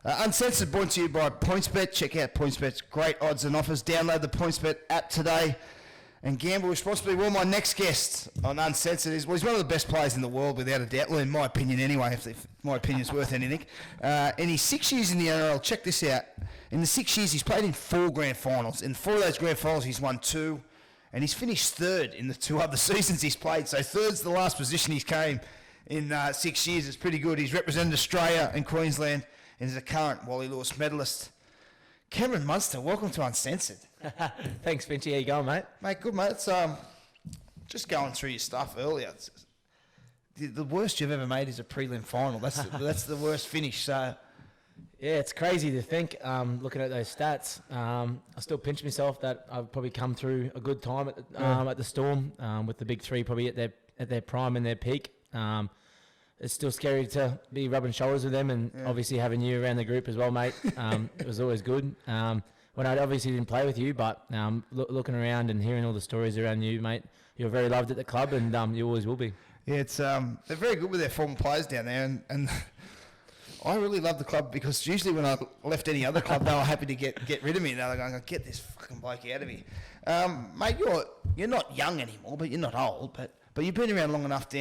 Uncensored brought to you by PointsBet. Check out PointsBet's great odds and offers. Download the PointsBet app today and gamble responsibly. Well, my next guest on Uncensored is, he's one of the best players in the world, without a doubt. Well, in my opinion anyway, if my opinion's worth anything. In his 6 years in the NRL, check this out. In the 6 years, he's played in 4 grand finals. In 4 of those grand finals, he's won 2. And he's finished 3rd in the 2 other seasons he's played. So 3rd's the last position he's came in 6 years. It's pretty good. He's represented Australia and Queensland and is a current Wally Lewis medalist. Cameron Munster, welcome to Uncensored. Thanks, Finch. How you going, mate? Mate, good, mate. It's, just going through your stuff earlier. The worst you've ever made is a prelim final. That's the worst finish. So, yeah, it's crazy to think, looking at those stats. I still pinch myself that I've probably come through a good time at the Storm, with the big 3 probably at their prime and their peak. It's still scary to be rubbing shoulders with them, and obviously having you around the group as well, mate. It was always good. When I obviously didn't play with you, but looking around and hearing all the stories around you, mate, you're very loved at the club, and you always will be. Yeah, it's they're very good with their former players down there, and I really love the club because usually when I left any other club, they were happy to get rid of me. Now they're going, get this fucking bloke out of here. Mate, you're not young anymore, but you're not old, but you've been around long enough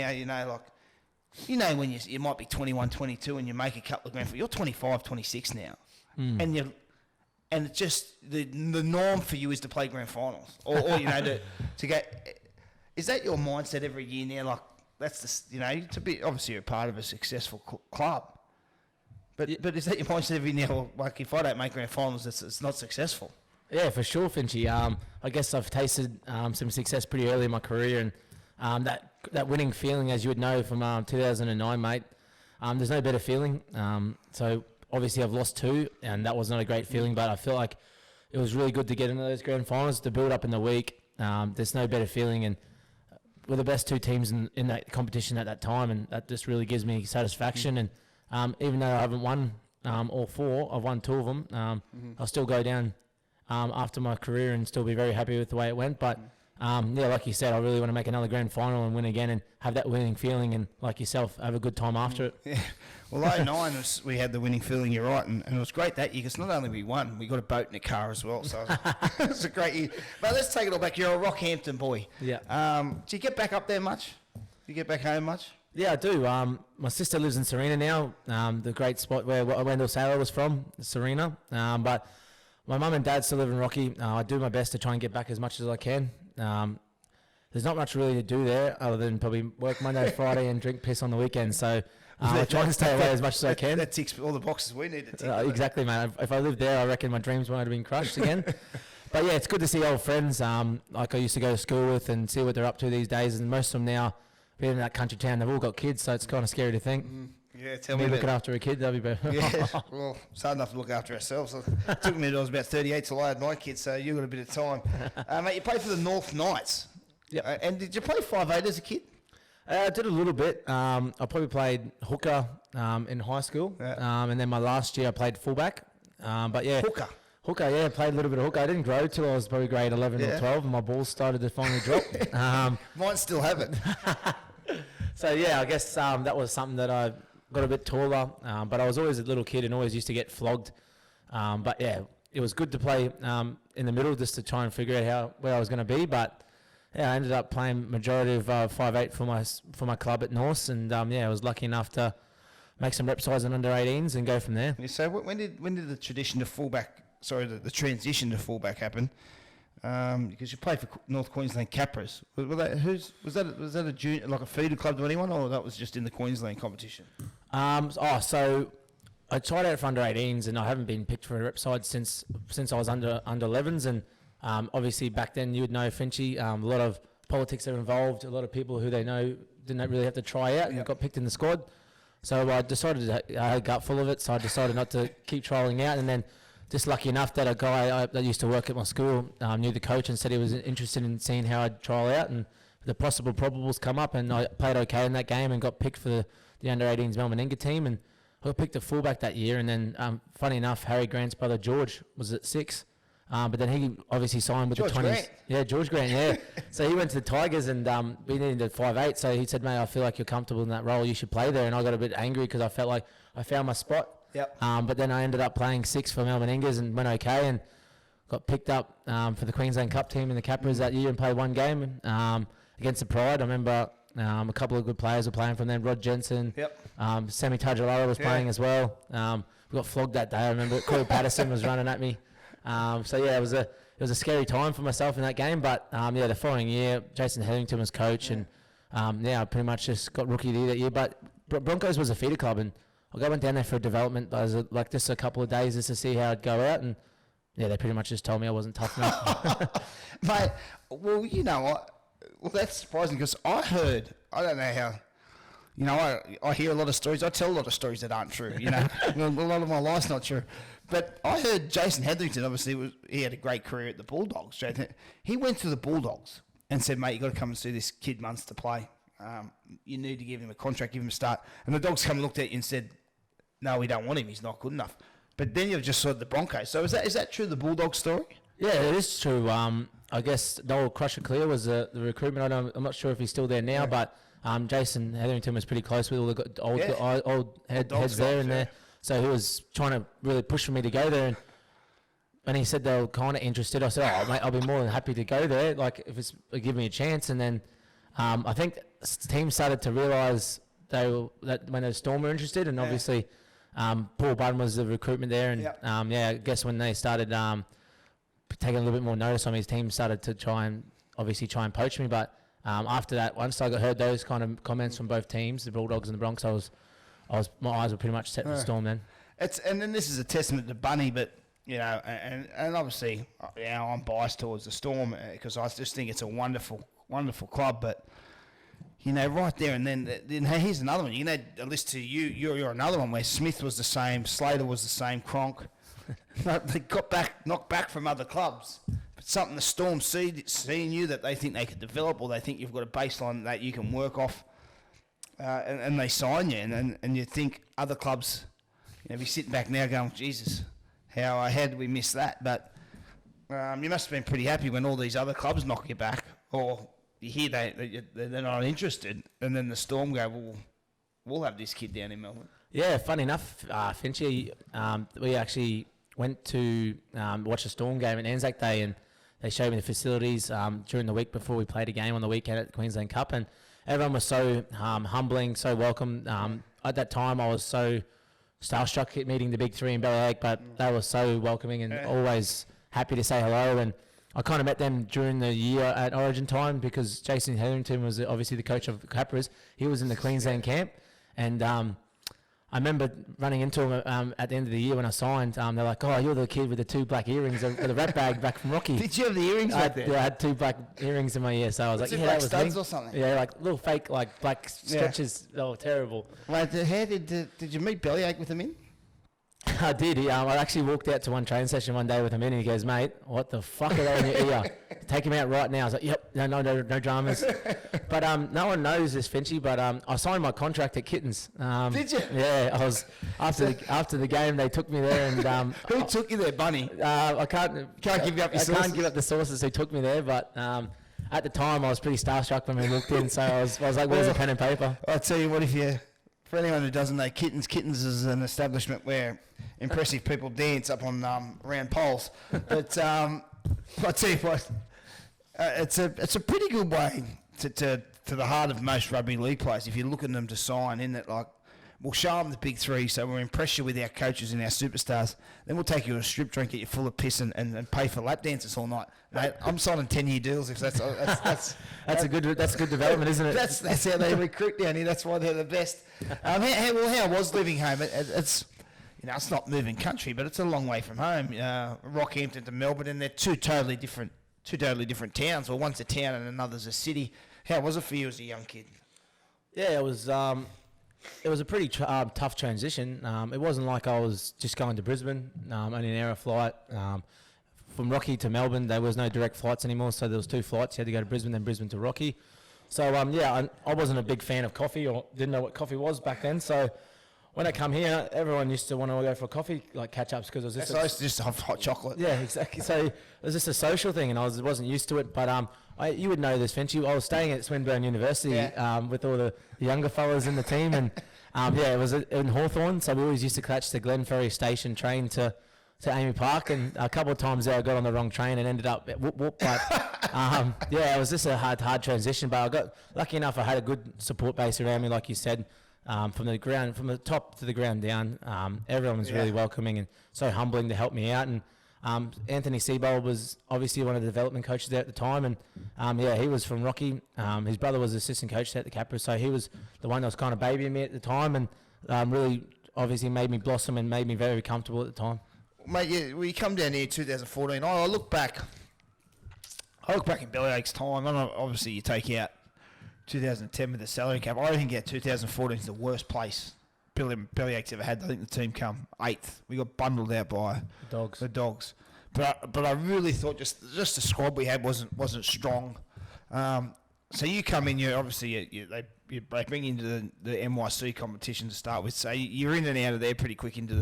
now, when you might be 21, 22 and you make a couple of grand finals. You're 25, 26 now. And it's just the norm for you is to play grand finals or to get. Is that your mindset every year now? Like, that's to be, obviously you're a part of a successful club. But is that your mindset every year? Like, if I don't make grand finals, it's not successful. Yeah, for sure, Finchy. I guess I've tasted some success pretty early in my career, and that winning feeling, as you would know from 2009, mate, there's no better feeling. So obviously I've lost 2, and that was not a great feeling, but I feel like it was really good to get into those grand finals, to build up in the week. There's no better feeling, and we're the best 2 teams in that competition at that time, and that just really gives me satisfaction. And even though I haven't won all 4, I've won 2 of them. I'll still go down after my career and still be very happy with the way it went. But like you said, I really want to make another grand final and win again and have that winning feeling, and like yourself, have a good time after it. Yeah. Well, 09 we had the winning feeling, you're right, and it was great that year because not only we won, we got a boat and a car as well, so it was a great year. But let's take it all back. You're a Rockhampton boy. Yeah. Do you get back up there much? Do you get back home much? Yeah, I do. My sister lives in Serena now, the great spot where Wendell Saylor was from, Serena. But my mum and dad still live in Rocky. I do my best to try and get back as much as I can. There's not much really to do there other than probably work Monday, Friday, and drink piss on the weekend. So I try and stay away as much as I can. That ticks all the boxes we need to tick. Exactly, mate. If I lived there, I reckon my dreams might have been crushed again. But yeah, it's good to see old friends like I used to go to school with and see what they're up to these days. And most of them now, being in that country town, they've all got kids, so it's kind of scary to think. Yeah, tell me looking after a kid, that'd be better. Yeah, well, it's hard enough to look after ourselves. It took me until I was about 38 till I had my kids, so you've got a bit of time. Mate, you played for the North Knights. Yeah. And did you play 5'8" as a kid? I did a little bit. I probably played hooker in high school, and then my last year I played fullback. But yeah, hooker, yeah, played a little bit of hooker. I didn't grow till I was probably grade 11 or 12, and my balls started to finally drop. Mine still haven't. So yeah, I guess that was something that I got a bit taller, but I was always a little kid and always used to get flogged. But yeah, it was good to play in the middle just to try and figure out where I was going to be. But yeah, I ended up playing majority of 5'8" for my club at Norse, and yeah, I was lucky enough to make some rep size in under 18s and go from there. Yeah, so when did the tradition to fullback? Sorry, the transition to fullback happen? Because you played for North Queensland Capras. Was that a junior, like a feeder club to anyone, or that was just in the Queensland competition? So I tried out for under 18s, and I haven't been picked for a rep side since I was under 11s, and obviously back then you would know, Finchy, a lot of politics are involved. A lot of people who they know didn't really have to try out and got picked in the squad. So I decided I had a gut full of it, so I decided not to keep trialling out, and then just lucky enough that a guy that used to work at my school knew the coach and said he was interested in seeing how I'd trial out, and the possible probables come up, and I played okay in that game and got picked for the under 18s Melbourne team, and I got picked at fullback that year. And then funny enough, Harry Grant's brother George was at 6, but then he obviously signed with George the 20s. Grant. Yeah, George Grant, yeah. So he went to the Tigers, and we needed a 5'8", so he said, mate, I feel like you're comfortable in that role, you should play there. And I got a bit angry because I felt like I found my spot. Yep. But then I ended up playing 6 for Melbourne Ingers and went okay and got picked up for the Queensland Cup team in the Capras that year and played 1 game against the Pride. I remember a couple of good players were playing from them. Rod Jensen, Sammy Tajalala was playing as well. We got flogged that day. I remember Corey Patterson was running at me. It was a scary time for myself in that game. But the following year, Jason Hetherington was coach, and I pretty much just got rookie of the year that year. But Broncos was a feeder club, and I went down there for a development. I was like just a couple of days just to see how I'd go out, and they pretty much just told me I wasn't tough enough. Mate, well, you know what? Well, that's surprising because I don't know how, I hear a lot of stories. I tell a lot of stories that aren't true, a lot of my life's not true. But I heard Jason Hetherington, obviously, he had a great career at the Bulldogs. He went to the Bulldogs and said, mate, you got to come and see this kid Munster play. You need to give him a contract, give him a start. And the Dogs come and looked at you and said, no, we don't want him. He's not good enough. But then you've just saw the Broncos. So is that true, the Bulldog story? Yeah, it is true. I guess Noel Crusher Clear was the recruitment. I'm not sure if he's still there now, but Jason Hetherington was pretty close with all the old heads there and there. So he was trying to really push for me to go there. And when he said they were kind of interested, I said, oh, mate, I'll be more than happy to go there, like if it's give me a chance. And then I think the team started to realise that when the Storm were interested, and obviously Paul Budden was the recruitment there. And I guess when they started taking a little bit more notice on me, his team started to try and poach me. But after that, once I heard those kind of comments from both teams, the Bulldogs and the Broncos, my eyes were pretty much set for the Storm then. And then this is a testament to Bunny, but and obviously I'm biased towards the Storm because I just think it's a wonderful, wonderful club. But right there, and then here's another one. You can add a list to you. You're another one where Smith was the same, Slater was the same, Cronk. They got knocked back from other clubs. But something the Storm seeing you that they think they could develop, or they think you've got a baseline that you can work off. And they sign you, and you think other clubs, be sitting back now going, Jesus, how did we miss that? But you must have been pretty happy when all these other clubs knock you back, or you hear they're not interested, and then the Storm go, well, we'll have this kid down in Melbourne. Yeah, funny enough, Finchy, we actually went to watch a Storm game at Anzac Day, and they showed me the facilities during the week before we played a game on the weekend at the Queensland Cup, and everyone was so humbling, so welcome. At that time, I was so starstruck at meeting the Big Three in Bellelake, but they were so welcoming and always happy to say hello. And I kind of met them during the year at Origin time because Jason Hetherington was obviously the coach of Capras. He was in the Queensland camp, and I remember running into him at the end of the year when I signed. They're like, "Oh, you're the kid with the 2 black earrings, the rat bag back from Rocky." Did you have the earrings back there? Yeah, I had 2 black earrings in my ear, so I was like, "Yeah, that was studs me." or something? Yeah, like little fake black stretches. They were terrible. Wait, how did you meet Bellyache with them in? I did. I actually walked out to one training session one day with him in, and he goes, "Mate, what the fuck are they in your ear? Take him out right now." I was like, "Yep, no dramas." But no one knows this, Finchy. But I signed my contract at Kittens. Did you? Yeah, I was after the game. They took me there, and who took you there, Bunny? I can't give up your sources. I can't give up the sources who took me there, but. At the time, I was pretty starstruck when we walked in, so I was like, "Where's the pen and paper?" I'll tell you what, for anyone who doesn't know, Kittens is an establishment where impressive people dance up on round poles. But I'll tell you what, it's a pretty good way to the heart of most rugby league players. If you're looking them to sign in that, like, we'll show them the Big Three, so we'll impress you with our coaches and our superstars. Then we'll take you to a strip drink, get you full of piss, and pay for lap dances all night. Mate, I'm signing 10-year deals if that's a good development, isn't it? That's how they recruit down here. That's why they're the best. How was living home? It's it's not moving country, but it's a long way from home. Rockhampton to Melbourne, and they're two totally different towns. Well, one's a town and another's a city. How was it for you as a young kid? Yeah, it was a pretty tough transition. It wasn't like I was just going to Brisbane, only an hour flight. From Rocky to Melbourne, there was no direct flights anymore, so there was 2 flights. You had to go to Brisbane, then Brisbane to Rocky. So, I wasn't a big fan of coffee, or didn't know what coffee was back then. So when I come here, everyone used to want to go for coffee, like catch-ups, because it was just hot chocolate. Yeah, exactly. So it was just a social thing, and I wasn't used to it. But you would know this, Finch. I was staying at Swinburne University with all the younger fellas in the team, and Yeah, it was in Hawthorn, so we always used to catch the Glenferrie Station train to Amy Park, and a couple of times there I got on the wrong train and ended up at whoop whoop. But yeah, it was just a hard transition. But I got lucky enough. I had a good support base around me, like you said, from the top to the ground down. Everyone was really welcoming and so humbling to help me out. And Anthony Seabold was obviously one of the development coaches there at the time, and yeah, he was from Rocky. His brother was assistant coach there at the Capra, so he was the one that was kind of babying me at the time, and really obviously made me blossom and made me very comfortable at the time. Mate, yeah, we come down here 2014. I look back in Bellyache's time. And obviously, you take out 2010 with the salary cap. I think 2014 is the worst place Bellyache's ever had. I think the team come 8th. We got bundled out by the Dogs. But I really thought just the squad we had wasn't strong. So you come in, they bring you into the NYC competition to start with. So you're in and out of there pretty quick into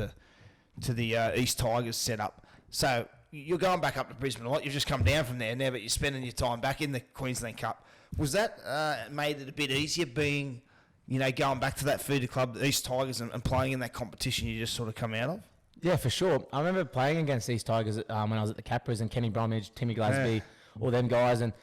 the East Tigers setup. So you're going back up to Brisbane a lot. You've just come down from there now, but you're spending your time back in the Queensland Cup. Was that made it a bit easier being, going back to that feeder club, the East Tigers, and playing in that competition you just sort of come out of? Yeah, for sure. I remember playing against East Tigers when I was at the Capras, and Kenny Bromwich, Timmy Glasby, all them guys, and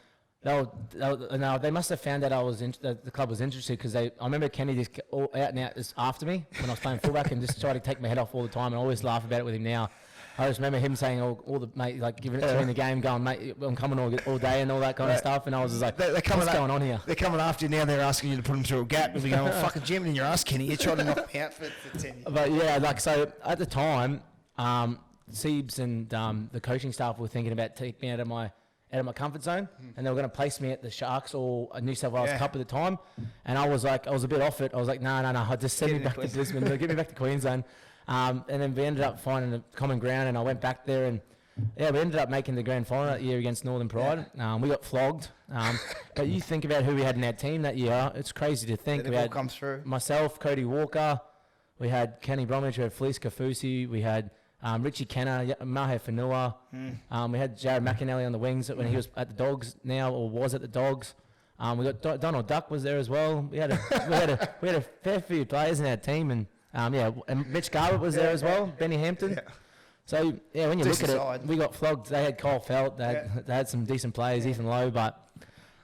they must have found out the club was interested, because I remember Kenny just out and out just after me when I was playing fullback and just tried to take my head off all the time, and I always laugh about it with him now. I just remember him saying all the mate, like giving it to me in the game, going, mate, I'm coming all day and all that kind of stuff, and I was just like, what's going on here? They're coming after you now. They're asking you to put them through a gap. They're going, fucking jam in your ass, Kenny. You're trying to knock me out for 10 years. But yeah, so at the time, Siebes and the coaching staff were thinking about taking me out of my comfort zone, and they were going to place me at the Sharks or a New South Wales Cup at the time, and I was a bit off it. I was like, no, just send me back to Brisbane, get me back to Queensland. And then we ended up finding a common ground, and I went back there, and we ended up making the grand final that year against Northern Pride. We got flogged, but you think about who we had in our team that year, it's crazy to think. We had myself, Cody Walker, we had Kenny Bromwich, we had Felice Kafusi, we had Richie Kenner, Mahe Fanua. We had Jared McAnally on the wings when he was at the Dogs now, or was at the Dogs. We got Donald Duck was there as well. We had a fair few players in our team, and and Mitch Garbutt was there as well, Benny Hampton. Yeah. So when you look at it, we got flogged. They had Cole Felt, they had some decent players, Ethan Lowe, but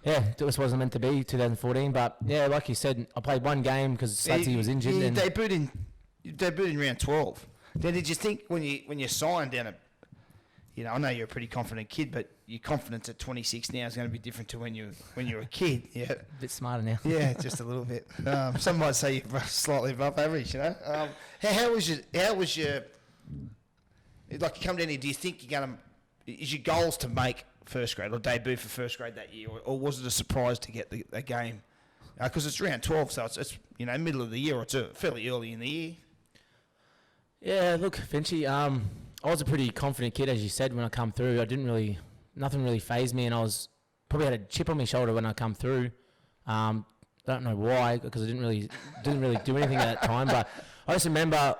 it just wasn't meant to be 2014. But like you said, I played one game because Slutsy was injured. You debuted in round 12. Now, did you think when you signed down at, I know you're a pretty confident kid, but your confidence at 26 now is going to be different to when you were a kid. Yeah, a bit smarter now. Yeah, just a little bit. Some might say you're slightly above average. How was your like you come down here? Do you think is your goals to make first grade or debut for first grade that year, or was it a surprise to get the game? Because it's round 12, so it's middle of the year, or it's fairly early in the year. Yeah, look, Finchy, I was a pretty confident kid, as you said, when I come through. Nothing really fazed me, and I was probably had a chip on my shoulder when I come through. Don't know why, because I didn't really do anything at that time. But I just remember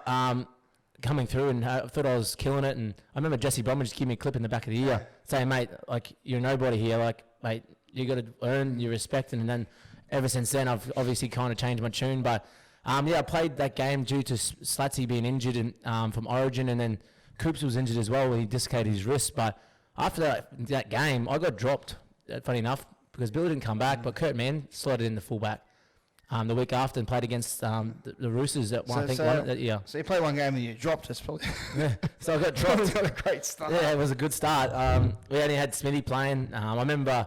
coming through, and I thought I was killing it. And I remember Jesse Bromwich just giving me a clip in the back of the ear, saying, "Mate, like you're nobody here. Like, mate, you got to earn your respect." And then ever since then, I've obviously kind of changed my tune, but. I played that game due to Slutsy being injured from Origin, and then Coops was injured as well, where he dislocated his wrist. But after that game, I got dropped, funny enough, because Billy didn't come back, but Kurt Mann slotted in the fullback the week after and played against the Roosters at one, that year. So you played one game and you dropped, that's probably... So I got dropped. It got a great start. Yeah, it was a good start. We only had Smithy playing. I remember...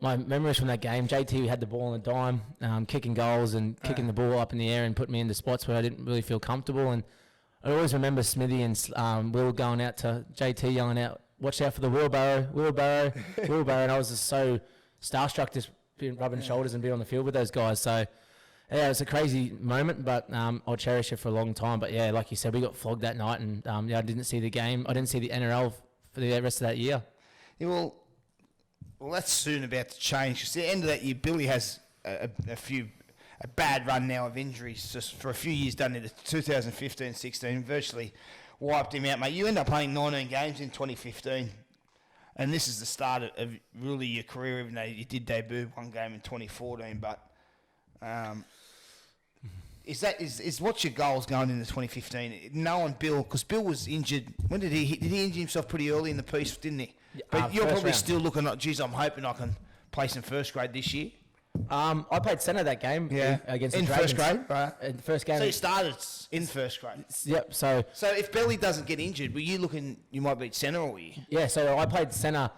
My memories from that game, JT had the ball on a dime, kicking goals and kicking the ball up in the air and putting me into spots where I didn't really feel comfortable. And I always remember Smithy and Will going out to JT yelling out, "Watch out for the wheelbarrow, wheelbarrow, wheelbarrow." And I was just so starstruck, just rubbing shoulders and being on the field with those guys. So, yeah, it was a crazy moment, but I'll cherish it for a long time. But, yeah, like you said, we got flogged that night, and I didn't see the game. I didn't see the NRL for the rest of that year. Yeah, well, that's soon about to change. Because at the end of that year, Billy has a bad run now of injuries. Just for a few years, done into 2015-16, virtually wiped him out, mate. You end up playing 19 games in 2015, and this is the start of really your career. Even though you did debut one game in 2014, but Is what's your goals going into 2015? Knowing Bill, because Bill was injured. When did he injure himself pretty early in the piece, didn't he? But you're probably still looking at, geez, I'm hoping I can place in first grade this year. I played centre that game against the Dragons. In first grade, right? In the first game. So you started in first grade. Yep. So if Billy doesn't get injured, were you looking you might be centre all year? Yeah. So I played centre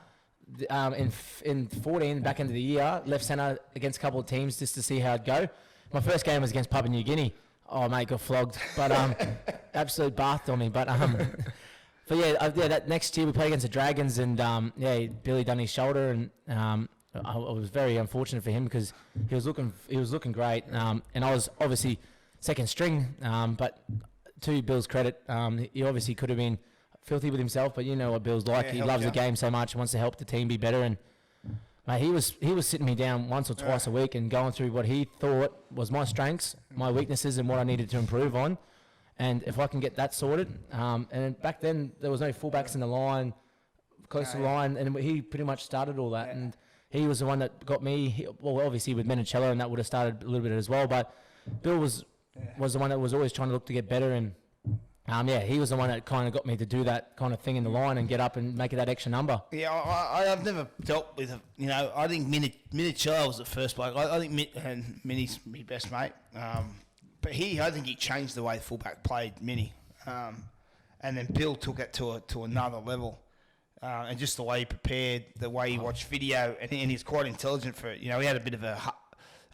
in 14 back into the year, left centre against a couple of teams just to see how it'd go. My first game was against Papua New Guinea. Oh mate, got flogged, but absolute bathed on me. But that next year we played against the Dragons, and Billy done his shoulder, and I was very unfortunate for him because he was looking great, and I was obviously second string. But to Bill's credit, he obviously could have been filthy with himself, but you know what Bill's like. He loves the game so much, wants to help the team be better, and mate, he was sitting me down once or twice a week and going through what he thought was my strengths, my weaknesses, and what I needed to improve on. And if I can get that sorted, and back then there was no fullbacks in the line, close to the line, and he pretty much started all that. And he was the one that got me. Obviously with Menicello, and that would have started a little bit as well. But Bill was the one that was always trying to look to get better, and he was the one that kind of got me to do that kind of thing in the line and get up and make it that extra number. Yeah, I've never dealt with, I think Minicello was the first bloke. I think Mini's my best mate. But I think he changed the way the fullback played, Mini. And then Bill took it to another level. And just the way he prepared, the way he watched video, and he's quite intelligent for it. He had a bit of a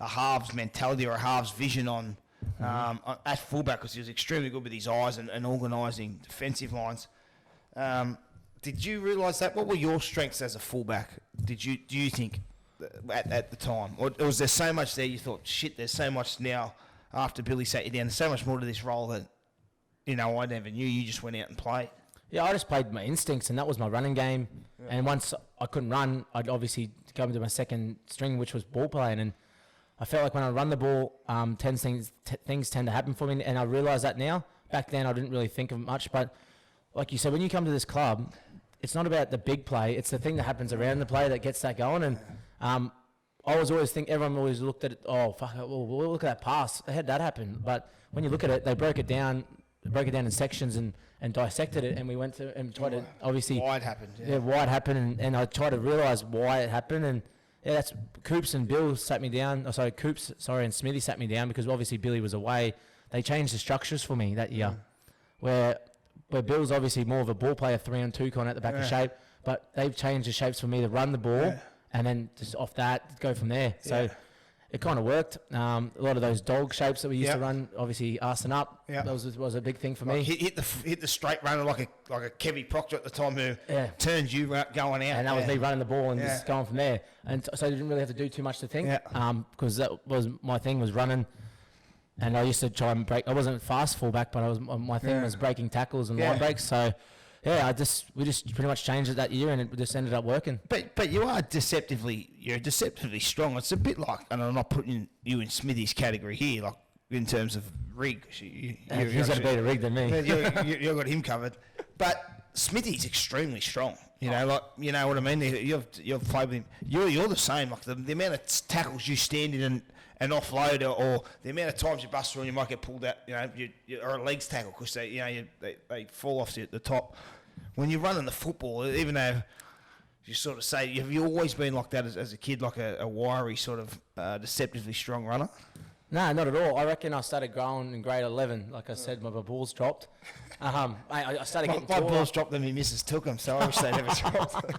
halves mentality or a halves vision on at fullback, because he was extremely good with his eyes and organising defensive lines. Did you realise that? What were your strengths as a fullback? Do you think at the time, or was there so much there you thought, shit, there's so much now after Billy sat you down, there's so much more to this role that I never knew. You just went out and played. Yeah, I just played my instincts, and that was my running game. Yeah. And once I couldn't run, I'd obviously go into my second string, which was ball playing. And I felt like when I run the ball, things tend to happen for me, and I realise that now. Back then, I didn't really think of much, but like you said, when you come to this club, it's not about the big play; it's the thing that happens around the play that gets that going. And I was always everyone always looked at it. Oh, fuck! Well, look at that pass. How did that happen? But when you look at it, they broke it down in sections and dissected it, and we went to and tried to obviously why it happened. Why it happened, and I tried to realise why it happened, and that's Coops and Bill sat me down. And Smithy sat me down, because obviously Billy was away. They changed the structures for me that year, where Bill's obviously more of a ball player, 3-on-2 kind of at the back of shape, but they've changed the shapes for me to run the ball and then just off that go from there. So it kind of worked. A lot of those dog shapes that we used to run, obviously arcing up, that was a big thing for me. Hit the straight runner like a Kevy Proctor at the time, who turns you going out. And that was me running the ball and just going from there. And so I didn't really have to do too much to think, because that was my thing, was running. And I used to try and break. I wasn't fast fullback, but my thing was breaking tackles and line breaks. So we just pretty much changed it that year, and it just ended up working. But you're deceptively strong. It's a bit like, and I'm not putting you in Smithy's category here, like in terms of rig. He's got a better rig than me. You've got him covered. But Smithy's extremely strong. You know what I mean. You've played with him. You're the same. Like the amount of tackles you stand in and offload, or the amount of times you bust through and you might get pulled out. Or a legs tackle, because they fall off at the top. When you're running the football, even though you sort of say, have you always been like that as a kid, like a wiry sort of deceptively strong runner? No, not at all. I reckon I started growing in grade 11. Like I said, my balls dropped. I started getting taller. My balls dropped and my missus took them, so I wish they never dropped.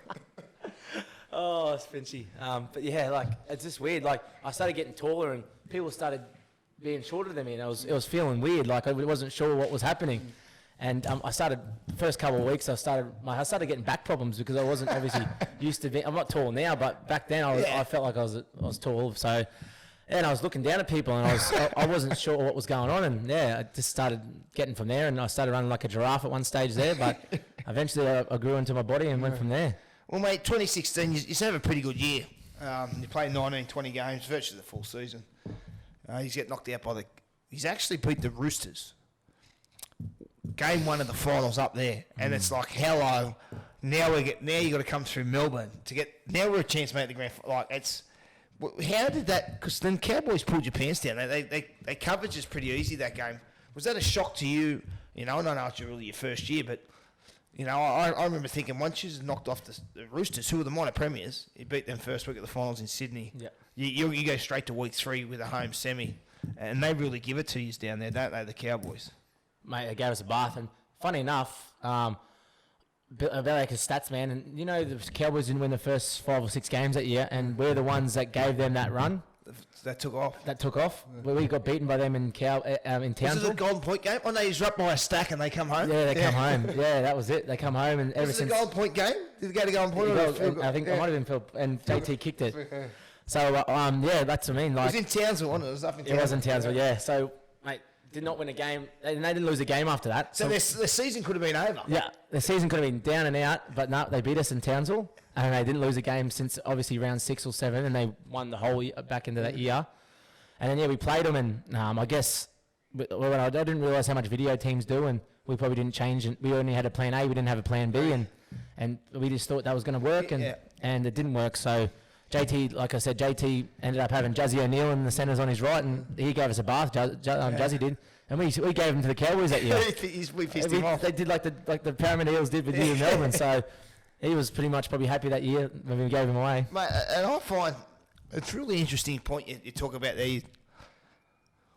Oh, it's Finchy. But yeah, like, it's just weird. Like, I started getting taller, and people started being shorter than me, and it was feeling weird. Like, I wasn't sure what was happening. And I started, the first couple of weeks, I started getting back problems, because I wasn't obviously used to be. I'm not tall now, but back then I felt like I was tall. So, and I was looking down at people, and I wasn't sure what was going on. And I just started getting from there, and I started running like a giraffe at one stage there. But eventually I grew into my body and went from there. Well, mate, 2016, you have a pretty good year. You played 19, 20 games, virtually the full season. He's get knocked out he's actually beat the Roosters. Game 1 of the finals up there, and it's like, hello. Now you got to come through Melbourne to get. Now we're a chance to make the grand. Like, it's How did that? Because then Cowboys pulled your pants down. They covered just pretty easy that game. Was that a shock to you? You know, I don't know it's really your first year, but you know, I remember thinking once you knocked off the Roosters, who were the minor premiers, you beat them first week at the finals in Sydney. Yeah. You go straight to week 3 with a home semi, and they really give it to you down there, don't they? The Cowboys. Mate, they gave us a bath, and funny enough, about like his stats, man, and you know the Cowboys didn't win the first 5 or 6 games that year, and we're the ones that gave them that run. That took off. We got beaten by them in Townsville. Was it a Golden Point game? Oh no, he's up by a stack and they come home. Yeah, they come home. Yeah, that was it. They come home, and ever Was it since a Golden Point game? Did they go to Golden Point? I think it might have been Phil, and JT kicked it. So yeah, that's what I mean. Like, it was in Townsville, wasn't it? It was up in Townsville. It was in Townsville, yeah. So mate, did not win a game, and they didn't lose a game after that. So their season could have been over. Yeah, the season could have been down and out, but no, they beat us in Townsville, and they didn't lose a game since obviously round 6 or 7, and they won the whole year, back into that year. And then, yeah, we played them, and I guess I didn't realise how much video teams do, and we probably didn't change. And we only had a plan A, we didn't have a plan B, and we just thought that was going to work, and it didn't work. So JT, like I said, JT ended up having Juzzy O'Neill in the centres on his right, and he gave us a bath, Juzzy did. And we gave him to the Cowboys that year. we pissed him off. They did like the Parramatta Eels did with you in Melbourne, so he was pretty much probably happy that year when we gave him away. Mate, and I find it's a really interesting point you talk about there.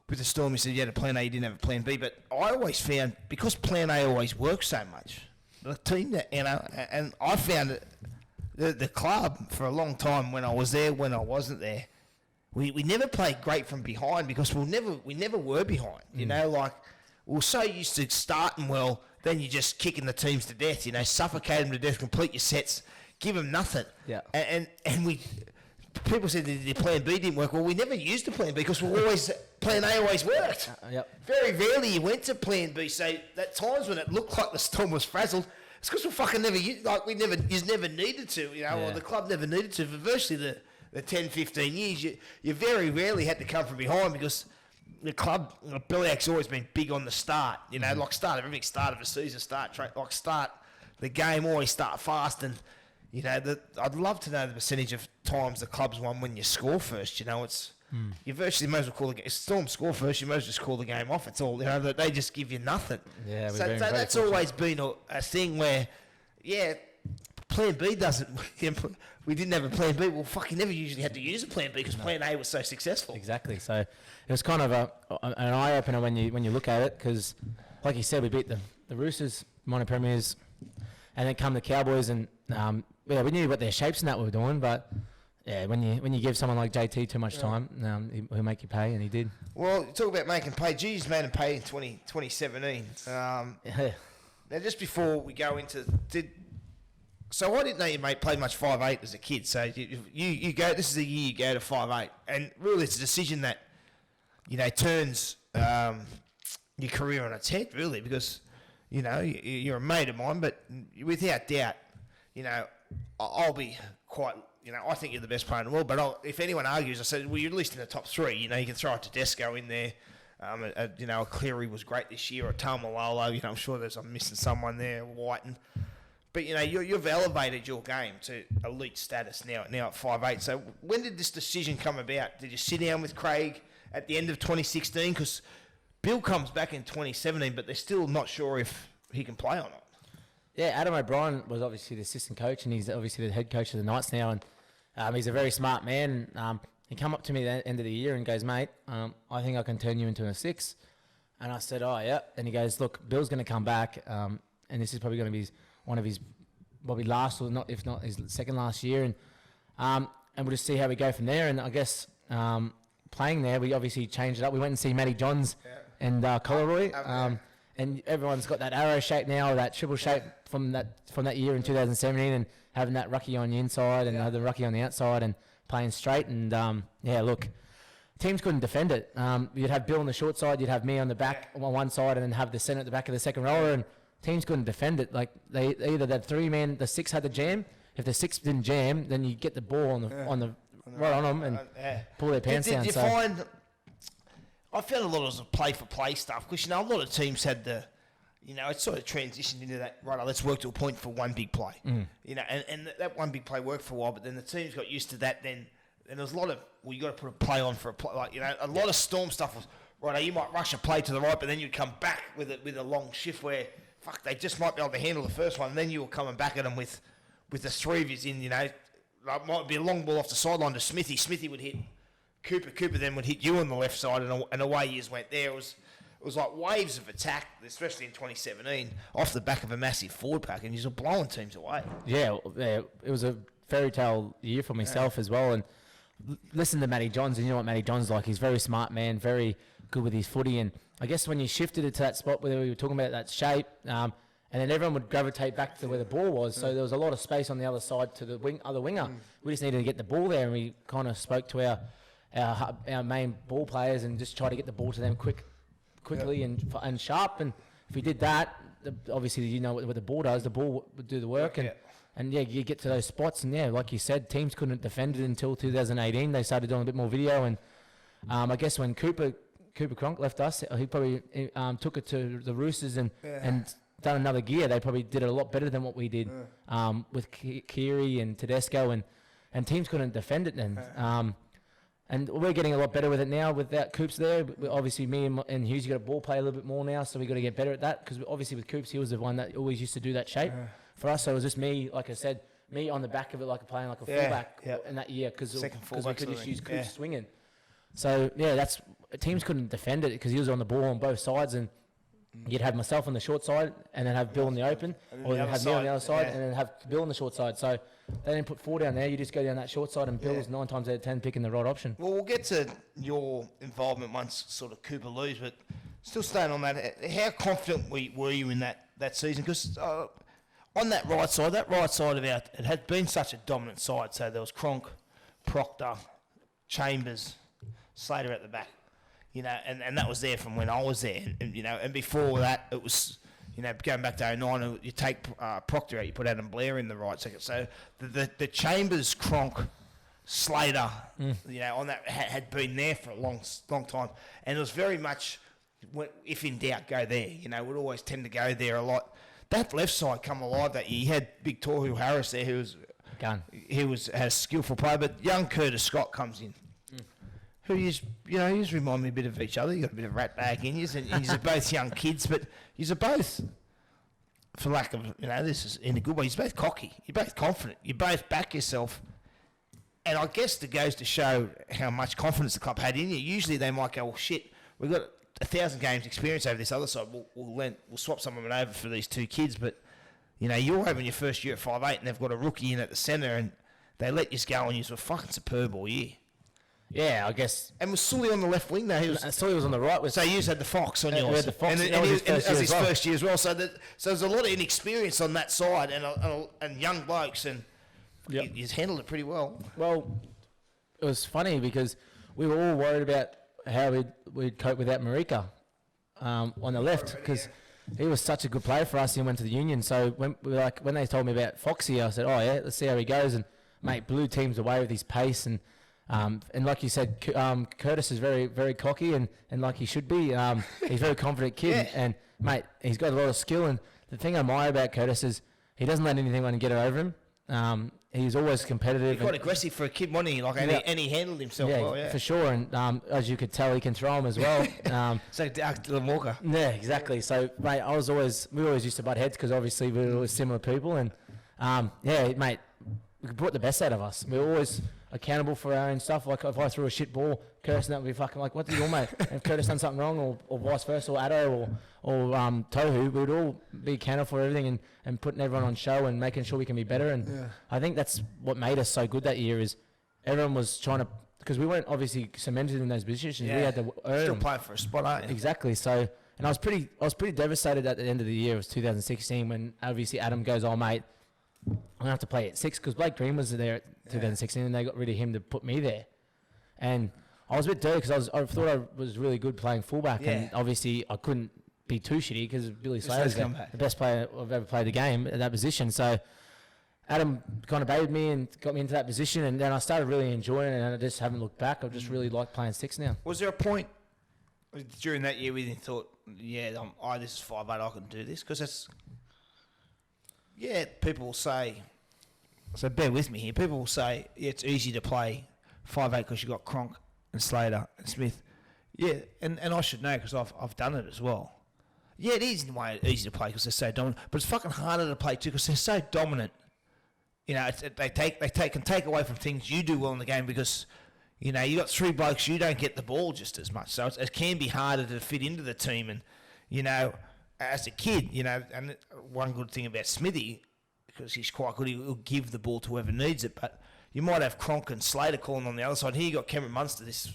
With the Storm, you said you had a plan A, you didn't have a plan B, but I always found, because plan A always works so much, the team that, you know, and I found it, the club for a long time, when I was there, when I wasn't there, we never played great from behind because we never were behind, you know, like we were so used to starting well, then you're just kicking the teams to death, you know, suffocate them to death, complete your sets, give them nothing. Yeah. And we... People said that the plan B didn't work. Well, we never used the plan B because plan A always worked. Yep. Very rarely you went to plan B. So at times when it looked like the Storm was frazzled, it's because we fucking never used, like you never needed to, you know, or the club never needed to. For virtually the 10, 15 years, you very rarely had to come from behind because the club, Bellyache's always been big on the start, you know, like start of a season, start the game, always start fast. And you know, I'd love to know the percentage of times the club's won when you score first. You know, it's you virtually might as well call the game. If Storm score first, you might as well just call the game off. It's all, you know, that they just give you nothing. Yeah, so that's always been a thing where, yeah, plan B doesn't. We didn't have a plan B. Well, fuck, you never usually had to use a plan B because plan A was so successful. Exactly. So it was kind of an eye opener when you look at it because, like you said, we beat the Roosters, minor premiers, and then come the Cowboys and. Yeah, we knew what their shapes and that were doing, but yeah, when you give someone like JT too much time, he'll make you pay, and he did. Well, talk about making pay. G's made him pay in 2017. Now, just before we go into so I didn't know you played much 5'8" as a kid. So you go. This is the year you go to 5'8", and really it's a decision that turns your career on its head, really, because you're a mate of mine, but without doubt, I'll be quite, I think you're the best player in the world, but if anyone argues, I said, well, you're at least in the top 3. You can throw it to Desco in there. A Cleary was great this year, or Taumalolo. I'm sure I'm missing someone there, Whiten. But, you've elevated your game to elite status now at 5'8". So when did this decision come about? Did you sit down with Craig at the end of 2016? Because Bill comes back in 2017, but they're still not sure if he can play or not. Yeah, Adam O'Brien was obviously the assistant coach, and he's obviously the head coach of the Knights now. And he's a very smart man. He come up to me at the end of the year and goes, mate, I think I can turn you into a 6. And I said, oh, yeah. And he goes, look, Bill's going to come back, and this is probably going to be one of his probably last, or not, if not his second last year. And we'll just see how we go from there. And I guess playing there, we obviously changed it up. We went and see Matty Johns and Coleroy. And everyone's got that arrow shape now, that triple shape from that year in 2017, and having that rucky on the inside and the rucky on the outside and playing straight. And look, teams couldn't defend it. You'd have Bill on the short side, you'd have me on the back on one side, and then have the centre at the back of the second rower, and teams couldn't defend it. Like they either that 3-man, the 6 had to jam. If the 6 didn't jam, then you get the ball on the right on them and pull their pants down. Did you find? I found a lot of play-for-play stuff because, a lot of teams had it sort of transitioned into that, right, let's work to a point for one big play. And that one big play worked for a while, but then the teams got used to that then, and there was a lot of, well, you got to put a play on for a play. Like, a lot of Storm stuff was, right, you might rush a play to the right, but then you'd come back with a long shift where, fuck, they just might be able to handle the first one, and then you were coming back at them with the three of you in, like, might be a long ball off the sideline to Smithy. Smithy would hit Cooper. Cooper then would hit you on the left side, and away you went there. It was like waves of attack, especially in 2017, off the back of a massive forward pack, and you were blowing teams away. Yeah, it was a fairy tale year for myself as well. And listen to Matty Johns, and you know what Matty Johns like. He's a very smart man, very good with his footy. And I guess when you shifted it to that spot where we were talking about that shape, and then everyone would gravitate back to where the ball was. So there was a lot of space on the other side to the other winger. We just needed to get the ball there, and we kind of spoke to our main ball players and just try to get the ball to them quickly and sharp. And if we did that, obviously you know what the ball does. The ball would do the work, and you get to those spots. And like you said, teams couldn't defend it until 2018. They started doing a bit more video, and I guess when Cooper Cronk left us, he probably took it to the Roosters and done another gear. They probably did it a lot better than what we did with Keary and Tedesco, and teams couldn't defend it then. And we're getting a lot better with it now without Coops there. Obviously, me and Hughes, you got to ball play a little bit more now, so we got to get better at that. Because obviously with Coops, he was the one that always used to do that shape for us. So it was just me, like I said, me on the back of it, like playing like a fullback in that year, because we could just use Coops swinging. So that's teams couldn't defend it because he was on the ball on both sides, and you'd have myself on the short side and then have Bill on the open, or then have me on the other side and then have Bill on the short side. So they didn't put 4 down there. You just go down that short side, and Bill's 9 times out of 10 picking the right option. Well, we'll get to your involvement once sort of Cooper leaves, but still staying on that, how confident were you in that season? Because on that right side of it had been such a dominant side. So there was Cronk, Proctor, Chambers, Slater at the back, and that was there from when I was there, and before that it was, going back to 09, you take Proctor out, you put Adam Blair in the right second. So the Chambers, Cronk, Slater, on that had been there for a long time, and it was very much, if in doubt, go there. Would always tend to go there a lot. That left side come alive that year. You had big Toru Harris there, who was gun. He has skillful play, but young Curtis Scott comes in. Who you remind me a bit of each other. You got a bit of rat bag in you, and you're both young kids, but you're both, for lack of, this is in a good way, you're both cocky, you're both confident, you both back yourself, and I guess it goes to show how much confidence the club had in you. Usually they might go, well, shit, we've got 1,000 games experience over this other side, we'll swap some of it over for these 2 kids, but you're having your first year at 5'8", and they've got a rookie in at the centre, and they let you go, and you were fucking superb all year. Yeah, I guess. And was Sully on the left wing? No, Sully was on the right. So you had the Fox on yours. We had the Fox. And that was his first year as well. So there's a lot of inexperience on that side, and young blokes, and he's handled it pretty well. Well, it was funny because we were all worried about how we'd cope without Marika on the left, because he was such a good player for us. He went to the Union. So when they told me about Foxy, I said, oh yeah, let's see how he goes. And mate, blew teams away with his pace, and like you said, Curtis is very, very cocky, and like he should be. He's a very confident kid, and mate, he's got a lot of skill. And the thing I admire about Curtis is he doesn't let anyone get it over him. He's always competitive. He's quite aggressive for a kid, wasn't he? And he handled himself well. Yeah, for sure. And as you could tell, he can throw them as well. So Dylan Walker. Yeah, exactly. So mate, we always used to butt heads because obviously we were similar people, and mate, we brought the best out of us. We were always accountable for our own stuff. Like if I threw a shit ball, Curtis and that would be fucking like, what did you all, mate? If Curtis done something wrong, or vice versa, or Addo, or Tohu, we would all be accountable for everything, and putting everyone on show and making sure we can be better. And I think that's what made us so good that year, is everyone was trying to, because we weren't obviously cemented in those positions. We had to earn still them. playing for a spot, aren't you? Exactly. So, and I was pretty devastated at the end of the year. It was 2016 when obviously Adam goes, oh mate, I'm gonna have to play at 6, because Blake Green was there at 2016, and they got rid of him to put me there. And I was a bit dirty because I thought I was really good playing fullback, and obviously I couldn't be too shitty because Billy Slater's the best player I've ever played the game at that position. So Adam kind of baited me and got me into that position, and then I started really enjoying it, and I just haven't looked back. I just really like playing 6 now. Was there a point during that year where you thought, this is 5'8", I can do this? Because that's... Yeah, people will say, so bear with me here, people will say, it's easy to play 5'8", because you got Cronk and Slater and Smith. Yeah, and I should know because I've done it as well. Yeah, it is in a way easy to play because they're so dominant, but it's fucking harder to play too because they're so dominant. You know, they can take away from things you do well in the game because, you know, you got 3 blokes, you don't get the ball just as much, so it can be harder to fit into the team. And you know, as a kid, you know, and one good thing about Smithy, because he's quite good, he'll give the ball to whoever needs it. But you might have Cronk and Slater calling on the other side. Here you got Cameron Munster, this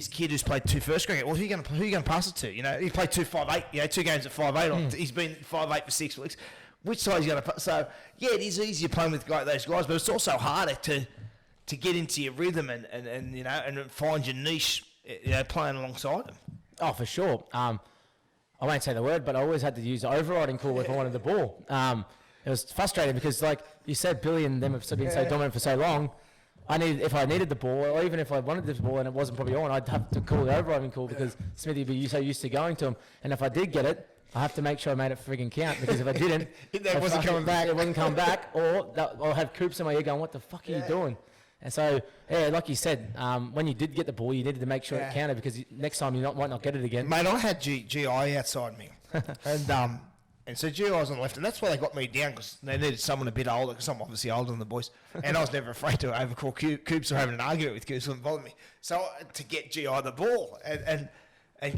kid who's played 2 first grade. Well, who are you going to pass it to? You know, he played 2-5-8. You know, 2 games at 5'8". He's been 5'8" for 6 weeks. Which side is going to? So yeah, it is easier playing with those guys, but it's also harder to get into your rhythm and you know and find your niche. You know, playing alongside them. Oh, for sure. I won't say the word, but I always had to use the overriding call if I wanted the ball. It was frustrating because, like you said, Billy and them have been so dominant for so long. If I needed the ball, or even if I wanted the ball and it wasn't probably on, I'd have to call the overriding call because Smithy would be so used to going to him. And if I did get it, I have to make sure I made it frigging count because if I didn't, it wasn't coming back. It wasn't coming back, or I'll have Coops in my ear going, "What the fuck are you doing?" And so, yeah, like you said, when you did get the ball, you needed to make sure it counted because next time you might not get it again. Mate, I had GI outside me, and so GI was on the left, and that's why they got me down because they needed someone a bit older because I'm obviously older than the boys, and I was never afraid to overcall Coops or having an argument with Coops wouldn't bother me. So to get GI the ball, and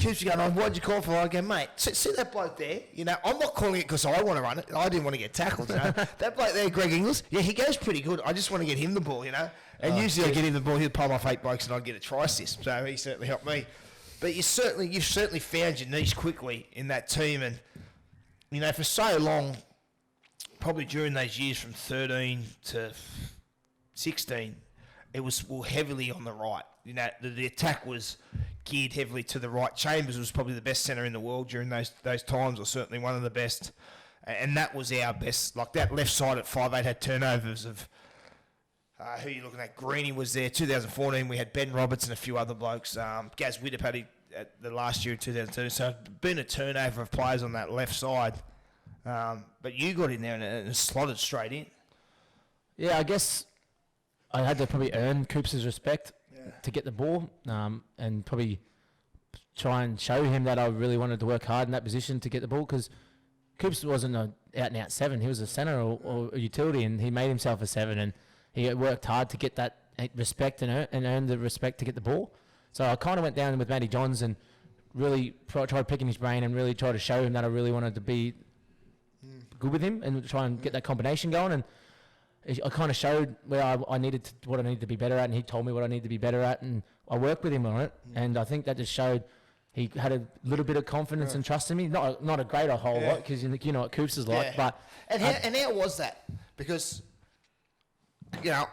Coops going, "Oh, why'd you call for?" I go, "Mate, see that bloke there? You know, I'm not calling it because I want to run it. I didn't want to get tackled. You know, that bloke there, Greg Inglis, yeah, he goes pretty good. I just want to get him the ball, you know." And usually I get him the ball, he'll palm off 8 blokes and I'd get a try assist. So he certainly helped me. But you've certainly found your niche quickly in that team. And, you know, for so long, probably during those years from 13 to 16, it was heavily on the right. You know, the attack was geared heavily to the right. Chambers was probably the best centre in the world during those times, or certainly one of the best. And that was our best. Like that left side at 5'8" had turnovers of... who are you looking at? Greeny was there. 2014, we had Ben Roberts and a few other blokes. Gaz Widdop had the last year in 2002. So it's been a turnover of players on that left side. But you got in there and slotted straight in. Yeah, I guess I had to probably earn Coops' respect to get the ball and probably try and show him that I really wanted to work hard in that position to get the ball because Coops wasn't an out-and-out 7. He was a centre or a utility, and he made himself a 7 and he worked hard to get that respect and earn the respect to get the ball. So I kind of went down with Matty Johns and really tried picking his brain and really tried to show him that I really wanted to be good with him and try and get that combination going. And I kind of showed where what I needed to be better at, and he told me what I needed to be better at, and I worked with him on it. And I think that just showed he had a little bit of confidence and trust in me. Not a great whole lot because you know what Coops is like. But and how was that? Because you know,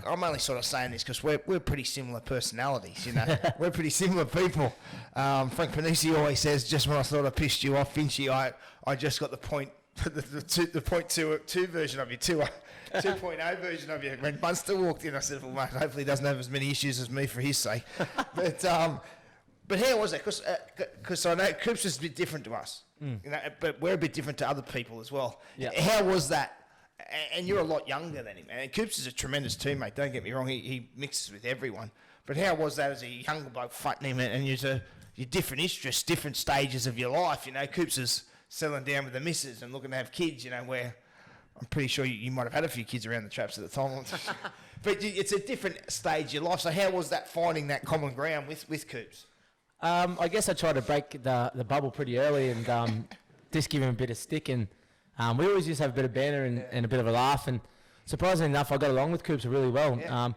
I'm only sort of saying this because we're pretty similar personalities, you know. We're pretty similar people. Frank Panisi always says, just when I thought I pissed you off, Finchy, I just got the point .2 version of you, 2.0 version of you. When Munster walked in, I said, well, mate, hopefully he doesn't have as many issues as me for his sake. But how was that? Because I know Coops is a bit different to us, you know, but we're a bit different to other people as well. Yeah. How was that? And you're a lot younger than him. And Coops is a tremendous teammate, don't get me wrong. He mixes with everyone. But how was that as a younger bloke fighting him and you're different interests, different stages of your life? You know, Coops is settling down with the missus and looking to have kids, you know, where I'm pretty sure you might have had a few kids around the traps at the time. But it's a different stage of your life. So how was that finding that common ground with Coops? I guess I tried to break the bubble pretty early and just give him a bit of stick. And we always used to have a bit of banter and a bit of a laugh. And surprisingly enough, I got along with Coops really well. Yeah.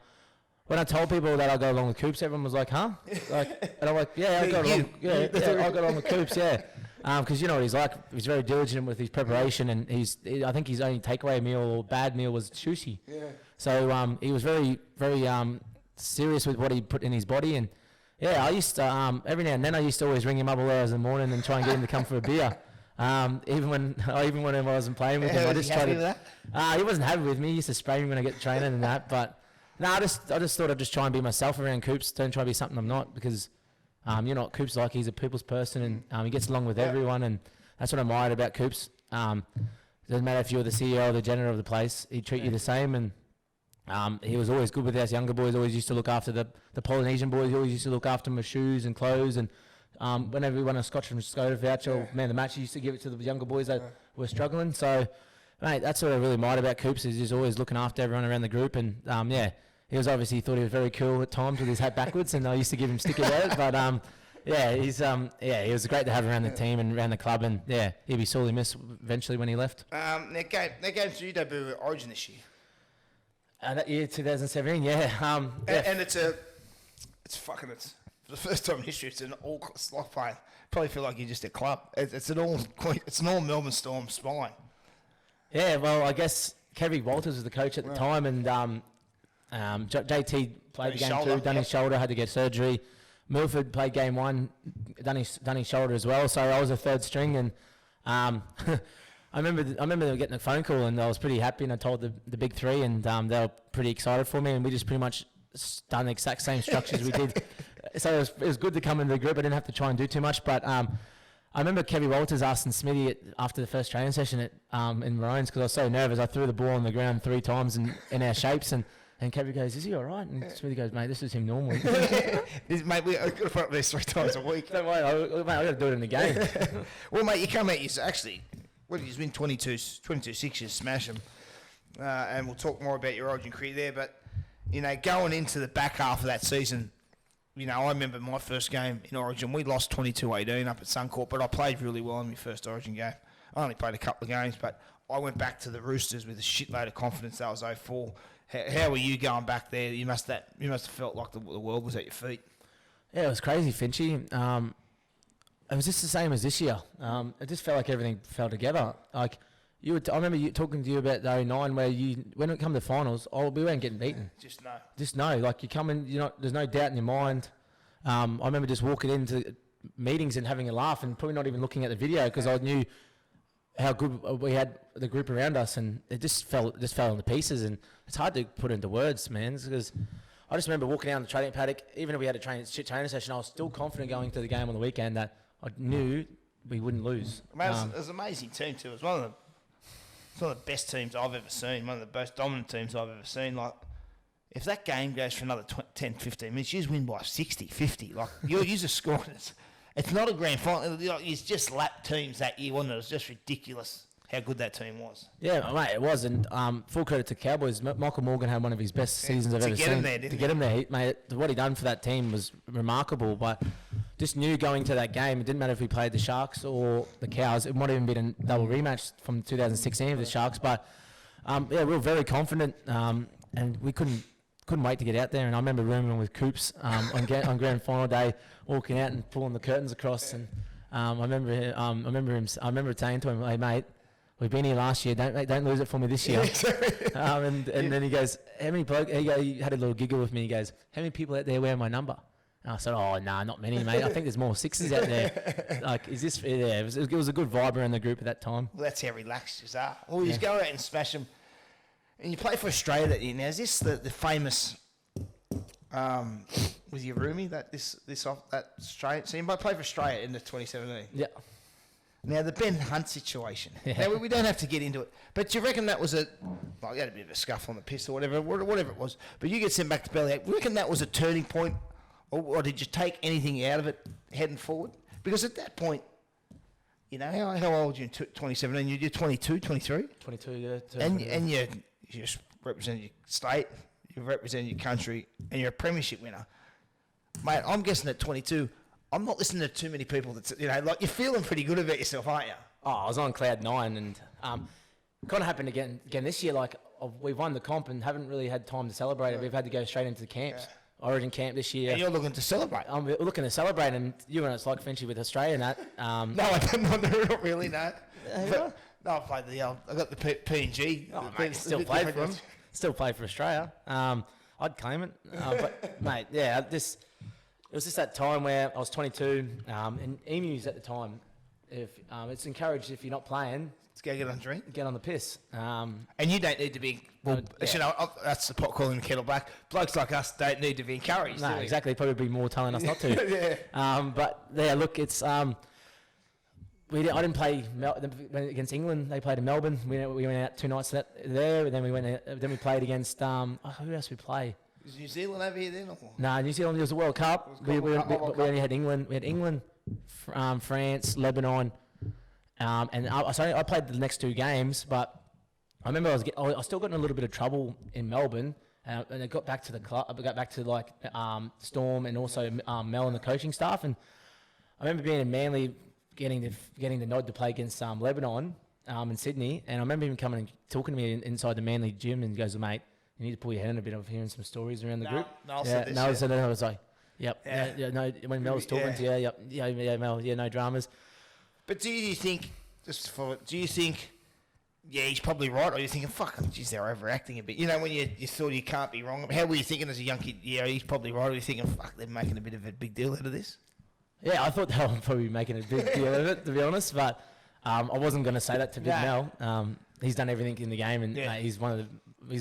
When I told people that I got along with Coops, everyone was like, "Huh?" And I'm like, "Yeah, I got along. I got along with Coops, yeah." Because you know what he's like. He's very diligent with his preparation, and I think his only takeaway meal or bad meal was sushi. Yeah. So he was very, very serious with what he put in his body, and yeah, I used to every now and then I used to always ring him up all hours in the morning and try and get him to come for a beer. Even when I wasn't playing with him, I just tried to. He wasn't happy with me. He used to spray me when I get training and that. But no, I just thought I'd just try and be myself around Coops. Don't try to be something I'm not because you know what Coops is like. He's a people's person and he gets along with everyone, and that's what I admired about Coops. Doesn't matter if you're the CEO or the janitor of the place, he'd treat you the same. And He was always good with us younger boys. Always used to look after the Polynesian boys. He always used to look after them with shoes and clothes. And whenever we won a Scotch from Skoda voucher, or man of the match, he used to give it to the younger boys that were struggling. So, mate, that's what I really admired about Coops, is he's always looking after everyone around the group. And he was obviously thought he was very cool at times with his hat backwards, and I used to give him sticky about it. But he was great to have around the team and around the club. And he'd be sorely missed eventually when he left. Now game to you debut at Origin this year. That year, 2017, And it's for the first time in history, it's an all slot play. Probably feel like you're just a club. It's an all Melbourne Storm spine. Yeah, well, I guess Kevin Walters was the coach at the time, and JT played the game too, done his shoulder, had to get surgery. Milford played game one, done his shoulder as well. So I was a third string, and I remember getting a phone call, and I was pretty happy, and I told the big three, and they were pretty excited for me, and we just pretty much done the exact same structures we did. So it was good to come into the group. I didn't have to try and do too much, but I remember Kevin Walters asking Smithy after the first training session in Maroons, because I was so nervous. I threw the ball on the ground 3 times in our shapes, and Kevin goes, "Is he all right?" And Smithy goes, "Mate, this is him normally." Mate, we've got to put up this 3 times a week. Don't worry, mate, I got to do it in the game. Well, mate, you come out, you actually, what did you win 22-6, you smash them. And we'll talk more about your Origin career there, but, going into the back half of that season, I remember my first game in Origin, we lost 22-18 up at Suncorp, but I played really well in my first Origin game. I only played a couple of games, but I went back to the Roosters with a shitload of confidence. That was 04. How were you going back there? You must have felt like the world was at your feet. Yeah, it was crazy, Finchy. It was just the same as this year. It just felt like everything fell together. Like I remember talking to you about the 09, where when it come to finals, we weren't getting beaten. Just know. Like you come in, there's no doubt in your mind. I remember just walking into meetings and having a laugh, and probably not even looking at the video, because I knew how good we had the group around us, and it just fell into pieces. And it's hard to put into words, man, because I just remember walking down the training paddock. Even if we had a training session, I was still confident going to the game on the weekend that I knew we wouldn't lose. It was an amazing team too. It was one of the best teams I've ever seen, one of the most dominant teams I've ever seen. Like, if that game goes for another 10, 15 minutes, you just win by 60, 50. Like, you're just scoring. It's not a grand final. It's just lap teams that year, wasn't it? It was just ridiculous how good that team was. Yeah, mate, it was. And full credit to Cowboys. Michael Morgan had one of his best seasons I've ever seen. To get him there, mate, what he done for that team was remarkable. But just knew going to that game, it didn't matter if we played the Sharks or the Cows. It might have even been a double rematch from 2016 with the Sharks. But, we were very confident, and we couldn't wait to get out there. And I remember rooming with Coops on grand final day, walking out and pulling the curtains across. And I remember saying to him, "Hey, mate, we've been here last year. Don't lose it for me this year." And then he goes, "How many bloke?" He had a little giggle with me. He goes, "How many people out there wear my number?" And I said, "Oh, nah, not many, mate. I think there's more 6s out there." Like, is this? Yeah, it was a good vibe around the group at that time. Well, that's how relaxed you are. Well, you go out and smash them, and you play for Australia that year. Now, is this the famous? Was your roomie that Australian? So you might play for Australia in the 2017. Yeah. Now, the Ben Hunt situation. Yeah. Now, we don't have to get into it. But do you reckon that was you had a bit of a scuff on the piss or whatever it was. But you get sent back to Bellyache. Do you reckon that was a turning point? Or did you take anything out of it heading forward? Because at that point, how old are you in 2017? You're 22, 23? 22, yeah. And you just represent your state, you represent your country, and you're a premiership winner. Mate, I'm guessing at 22... I'm not listening to too many people that, you're feeling pretty good about yourself, aren't you? Oh, I was on cloud 9, and kind of happened again this year. Like, we've won the comp and haven't really had time to celebrate it. We've had to go straight into the camps. Yeah. Origin camp this year. And you're looking to celebrate. I'm looking to celebrate, and you know it's like Finchy with Australia and that. No, I don't not really, no. No, I played I got the P&G. Oh, mate, still played for them. Still played for Australia. I'd claim it. But, mate, yeah, it was just that time where I was 22, and Emus at the time, it's encouraged if you're not playing, let's go get on a drink. Get on the piss. And you don't need to be, that's the pot calling the kettle black. Blokes like us don't need to be encouraged. No, exactly. Probably be more telling us not to. Yeah. But yeah, look, it's, I didn't play against England. They played in Melbourne. We went out 2 nights there. And then we played against who else we play? Is New Zealand over here then? Or? No, New Zealand. It was a World Cup. We only had England. We had England, France, Lebanon, and I played the next 2 games. But I remember I still got in a little bit of trouble in Melbourne. And I got back to the club. I got back to like Storm and also Mel and the coaching staff. And I remember being in Manly, getting the nod to play against Lebanon in Sydney. And I remember him coming and talking to me inside the Manly gym, and he goes, "Mate, you need to pull your head in a bit of hearing some stories around the group." So I was like, "Yep, no." When Mel was talking to you, Mel, no dramas. But do you think he's probably right, or you're thinking, fuck, geez, they're overacting a bit? You know, when you thought you can't be wrong. How were you thinking as a young kid? Yeah, he's probably right. Or you thinking, fuck, they're making a bit of a big deal out of this? Yeah, I thought they were probably making a big deal of it, to be honest. But I wasn't going to say that to Big Mel. He's done everything in the game, and he's an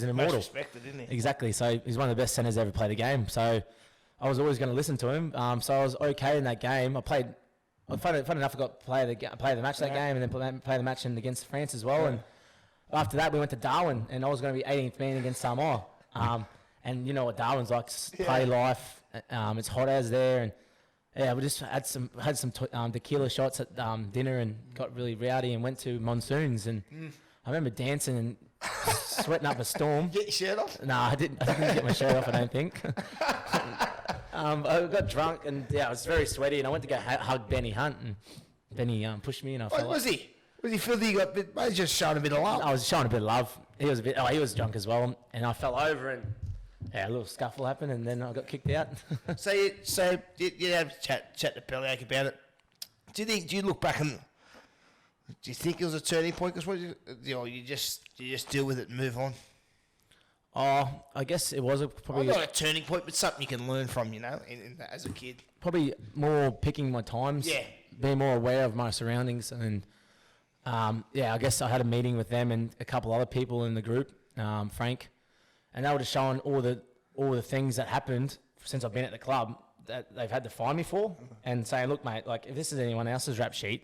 immortal. Most respected, isn't he? Exactly. So he's one of the best centers ever played a game. So I was always going to listen to him. So I was okay in that game. Fun enough, I got to play the match that game, and then play the match against France as well. And after that, we went to Darwin, and I was going to be 18th man against Samoa. And you know what Darwin's like, play life. It's hot as there, and we just had some tequila shots at dinner and got really rowdy and went to Monsoons. And I remember dancing and sweating up a storm. Get your shirt off? No, I didn't get my shirt off, I don't think. I got drunk, and I was very sweaty, and I went to go hug Benny Hunt, and Benny pushed me, and I felt was he? Was he filthy? He just showing a bit of love. I was showing a bit of love. He was drunk as well, and I fell over, and a little scuffle happened, and then I got kicked out. So you have a chat to Bellyache about it. Do you look back and do you think it was a turning point? Because you just deal with it and move on. I guess it was probably not a turning point, but something you can learn from, as a kid. Probably more picking my times. Yeah. Being more aware of my surroundings, and I guess I had a meeting with them and a couple other people in the group, Frank, and they were just showing all the things that happened since I've been at the club that they've had to find me for, and saying, "Look, mate, like if this is anyone else's rap sheet,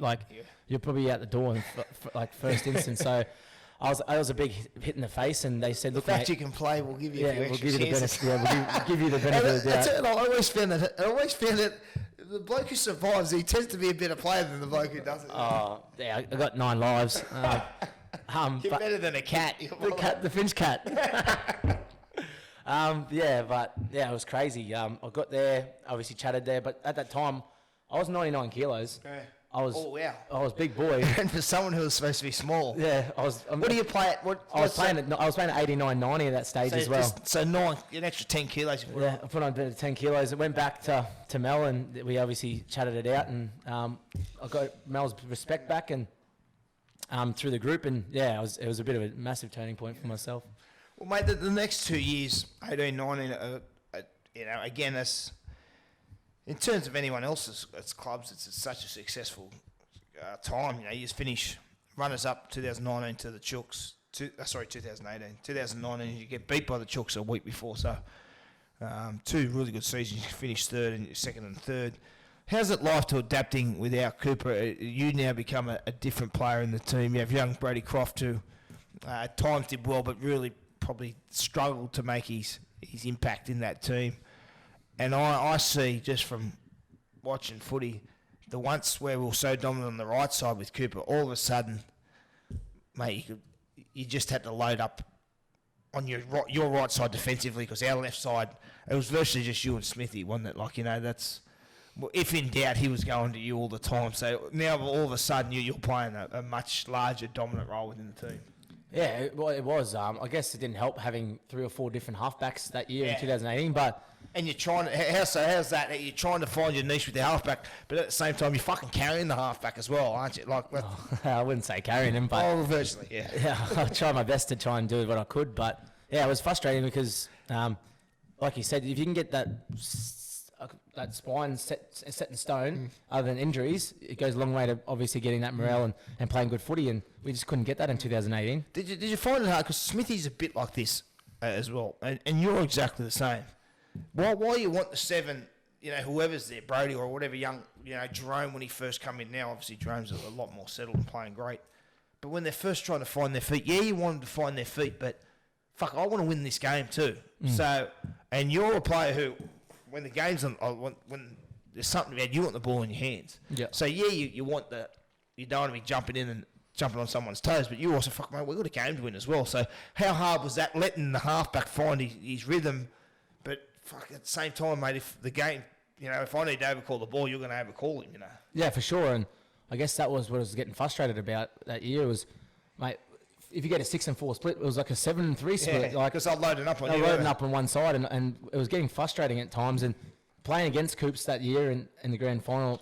you're probably out the door in first instance." So I was a big hit in the face, and they said, "Look, mate, you can play. We'll give you we'll give you the benefit. We'll give you the benefit of the doubt." I always found that the bloke who survives, he tends to be a better player than the bloke who doesn't. I got 9 lives. You're better than a cat. The Finch cat. It was crazy. I got there, obviously chatted there, but at that time, I was 99 kilos. Okay. I was big boy. And for someone who was supposed to be small. Yeah, I was. What do you play at? I was playing at 89, 90 at that stage as well. So an extra 10 kilos. I put on a bit of 10 kilos. It went back to Mel, and we obviously chatted it out, and I got Mel's respect back, and through the group, and it was a bit of a massive turning point for myself. Well, mate, the next 2 years, 18, 19, again, that's in terms of anyone else's clubs, it's such a successful time. You just finish runners-up 2019 to the Chooks. 2018. 2019, you get beat by the Chooks a week before. So 2 really good seasons. You finish third and second and third. How's it life to adapting without Cooper? You now become a different player in the team. You have young Brady Croft, who at times did well, but really probably struggled to make his impact in that team. And I see, just from watching footy, the once where we were so dominant on the right side with Cooper, all of a sudden, mate, you just had to load up on your right side defensively, because our left side, it was virtually just you and Smithy, wasn't it? That's... Well, if in doubt, he was going to you all the time. So now all of a sudden you're playing a much larger dominant role within the team. Yeah, it was. I guess it didn't help having 3 or 4 different halfbacks that year in 2018. But and you're trying to how's that? You're trying to find your niche with the halfback, but at the same time you're fucking carrying the halfback as well, aren't you? I wouldn't say carrying him, but virtually, yeah. Yeah, I tried my best to try and do what I could, but it was frustrating because, like you said, if you can get that spine set in stone, other than injuries, it goes a long way to obviously getting that morale and playing good footy, and we just couldn't get that in 2018. Did you find it hard? Because Smithy's a bit like this as well, and you're exactly the same. Why you want the 7, whoever's there, Brody or whatever young, Jerome when he first come in now, obviously Jerome's a lot more settled and playing great. But when they're first trying to find their feet, you want them to find their feet, but fuck, I want to win this game too. So, and you're a player who, when the game's on, when there's something about you want the ball in your hands. Yeah. So you want you don't want to be jumping in and jumping on someone's toes, but you also, fuck mate, we've got a game to win as well. So how hard was that letting the halfback find his rhythm? But fuck, at the same time, mate, if the game, if I need to overcall the ball, you're going to overcall him, Yeah, for sure. And I guess that was what I was getting frustrated about that year was, mate, if you get a 6-4 split, it was like a 7-3 split. Yeah, because they're loading up on you. They're loading up on one side, and it was getting frustrating at times. And playing against Coops that year in the grand final,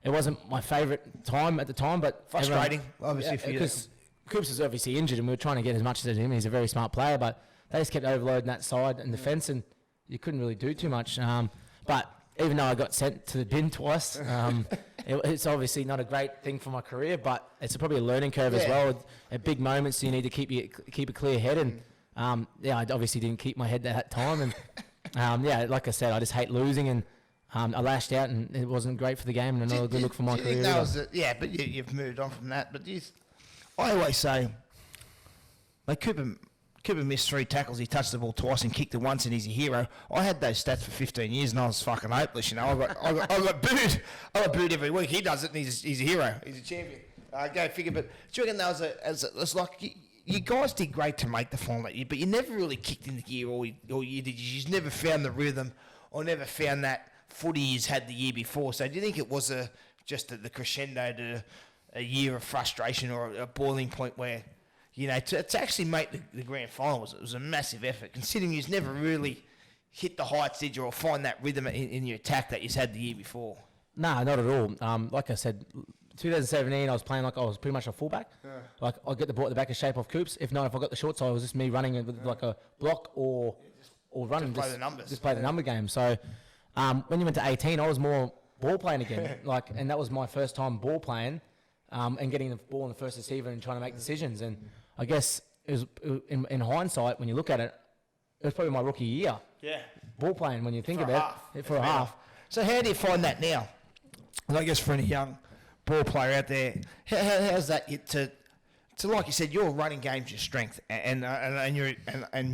it wasn't my favourite time at the time, but frustrating, obviously, for you. Because Coops was obviously injured, and we were trying to get as much as him. He's a very smart player, but they just kept overloading that side and defence, and you couldn't really do too much. But even though I got sent to the bin twice, it's obviously not a great thing for my career, but it's probably a learning curve as well. At big moments, you need to keep a clear head, and I obviously didn't keep my head that time, and like I said, I just hate losing, and I lashed out, and it wasn't great for the game, and not a good look for my career. But you've moved on from that. But I always say, like Cooper missed 3 tackles. He touched the ball twice and kicked it once, and he's a hero. I had those stats for 15 years, and I was fucking hopeless. I got booed. I got booed every week. He does it, and he's a hero. He's a champion. Go figure. But do you reckon that was like you guys did great to make the final that year, but you never really kicked into gear all you did. You just never found the rhythm, or never found that footy you had the year before. So do you think it was just the crescendo to a year of frustration, or a boiling point where, to actually make the grand final, it was a massive effort, considering you've never really hit the heights, did you, or find that rhythm in your attack that you had the year before? No, not at all. Like I said, 2017, I was playing like I was pretty much a fullback. Yeah. Like, I'd get the ball at the back of shape off Coops. If not, if I got the short side, it was just me running with like a block or running. Just play the numbers. Just play the number game. So when you went to 18, I was more ball playing again. And that was my first time ball playing and getting the ball in the first receiver and trying to make decisions. And I guess it was in hindsight, when you look at it, it was probably my rookie year. Yeah. Ball playing, when you think about it, for a half. So how do you find that now? And I guess for any young ball player out there, how's that to like you said, your running game's your strength, and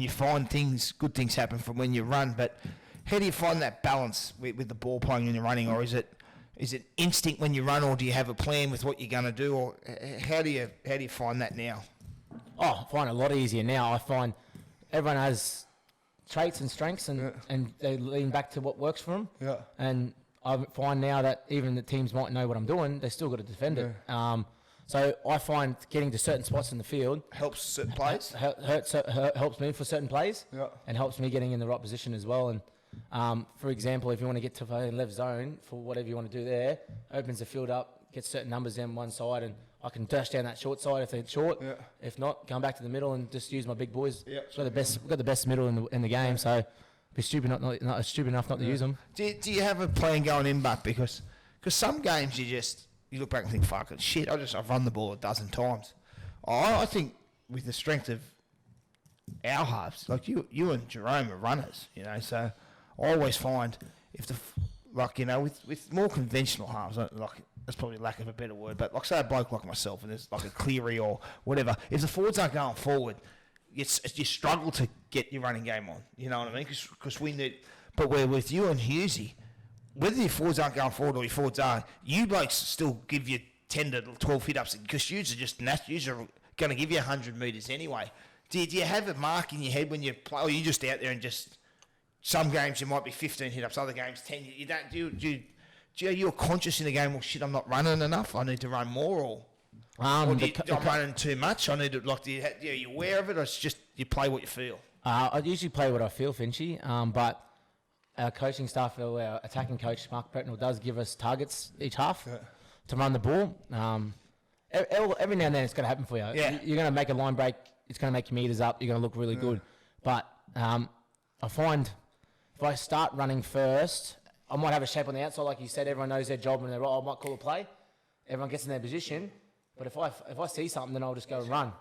you find good things happen from when you run. But how do you find that balance with the ball playing and your running, or is it instinct when you run, or do you have a plan with what you're going to do, or how do you find that now? Oh, I find it a lot easier now. I find everyone has traits and strengths, and they lean back to what works for them. Yeah. And I find now that even the teams might know what I'm doing, they still got to defend it. So I find getting to certain spots in the field helps certain plays. Helps me for certain plays, and helps me getting in the right position as well. And for example, if you want to get to the left zone for whatever you want to do there, opens the field up, gets certain numbers down one side, and I can dash down that short side if it's short. Yeah. If not, come back to the middle and just use my big boys. Yeah. We've got the best middle in the game, so be stupid not stupid enough not to use them. Do you have a plan going in, but because some games you look back and think, fucking shit, I've run the ball a dozen times. I think with the strength of our halves, like you and Jerome are runners, so I always find with more conventional halves, like that's probably lack of a better word, but like say a bloke like myself, and there's like a Cleary or whatever, if the forwards aren't going forward, you struggle to get your running game on. You know what I mean? Because we need, but we're with you and Hughesy, whether your forwards aren't going forward or your forwards are, you blokes still give you 10 to 12 hit-ups, because you are going to give you 100 metres anyway. Do you have a mark in your head when you play, or are you just out there and just, some games you might be 15 hit-ups, other games 10, you don't, you're conscious in the game, well shit, I'm not running enough, I need to run more, or I'm running too much, I need to, are you aware of it, or it's just you play what you feel? I usually play what I feel, Finchy, but our coaching staff, our attacking coach, Mark Pretnell, does give us targets each half to run the ball. Every now and then it's going to happen for you. Yeah. You're going to make a line break, it's going to make your meters up, you're going to look really good. But I find if I start running first, I might have a shape on the outside, like you said, everyone knows their job and they're right, I might call a play. Everyone gets in their position. But if I see something, then I'll just go and run.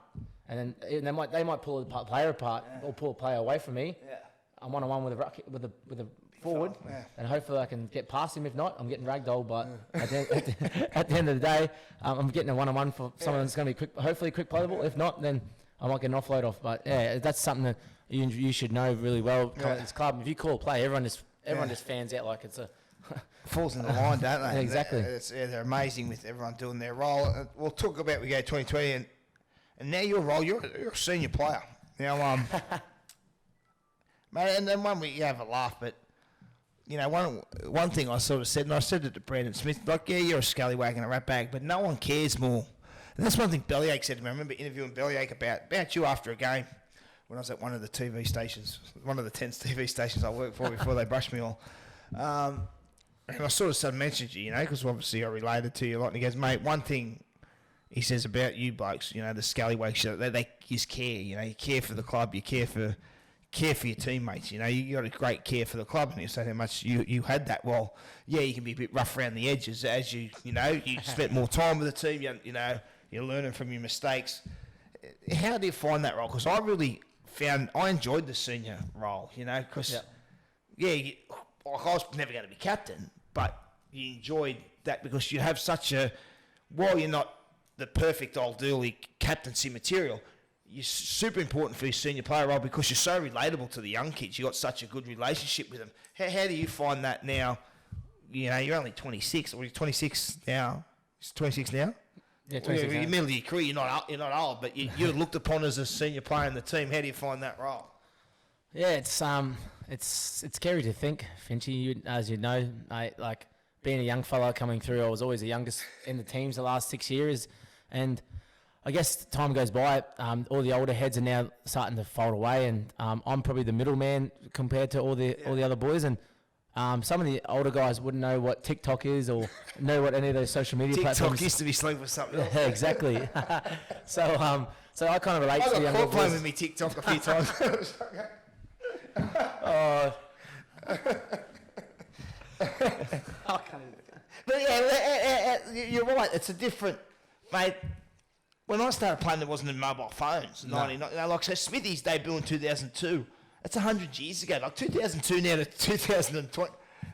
And then they might pull a player apart or pull a player away from me. Yeah. I'm one-on-one with a forward, Yeah. and hopefully I can get past him. If not, I'm getting ragdolled. But at the end of the day, I'm getting a one-on-one for someone that's going to be quick, hopefully quick playable. If not, then I might get an offload off. But yeah, that's something that you should know really well. At this club, if you call a play, everyone just fans out like it's a falls in the line, don't they? Exactly. They're amazing with everyone doing their role. We'll talk about we go 2020, and now your role. You're a senior player now. Mate, and then one week you have a laugh, but one thing I sort of said, and I said it to Brandon Smith, like, yeah, you're a scallywag and a rat bag, but no one cares more. And that's one thing Bellyache said to me. I remember interviewing Bellyache about you after a game when I was at one of the TV stations, one of the 10 TV stations I worked for before they brushed me all. And I sort of mentioned you, because obviously I related to you a lot. And he goes, mate, one thing he says about you blokes, the scallywags, they just care. You care for the club, you care for your teammates. You got a great care for the club, and you say how much you had that. Well, yeah, you can be a bit rough around the edges as you spent more time with the team. You're learning from your mistakes. How do you find that role? Because I really I enjoyed the senior role. Because I was never going to be captain, but you enjoyed that because you have such a, while you're not the perfect old early captaincy material, you're super important for your senior player role because you're so relatable to the young kids. You've got such a good relationship with them. How do you find that now? You're only 26, or you're 26 now. It's 26 now? Yeah, 26 You're middle of your career, you're not old, but you're looked upon as a senior player in the team. How do you find that role? Yeah, it's scary to think, Finchy. As you know, like being a young fella coming through, I was always the youngest in the teams the last 6 years, and I guess time goes by. All the older heads are now starting to fold away, and I'm probably the middleman compared to all the other boys. And some of the older guys wouldn't know what TikTok is or know what any of those social media platforms. TikTok used to be sleeping with something else. Yeah, exactly. So I kind of relate to the younger boys. I got caught playing with me TikTok a few times. But yeah, you're right. It's a different, mate. When I started playing, there wasn't mobile phones. No. 99, like so Smithy's debut in 2002. That's 100 years ago. Like 2002 now to 2020.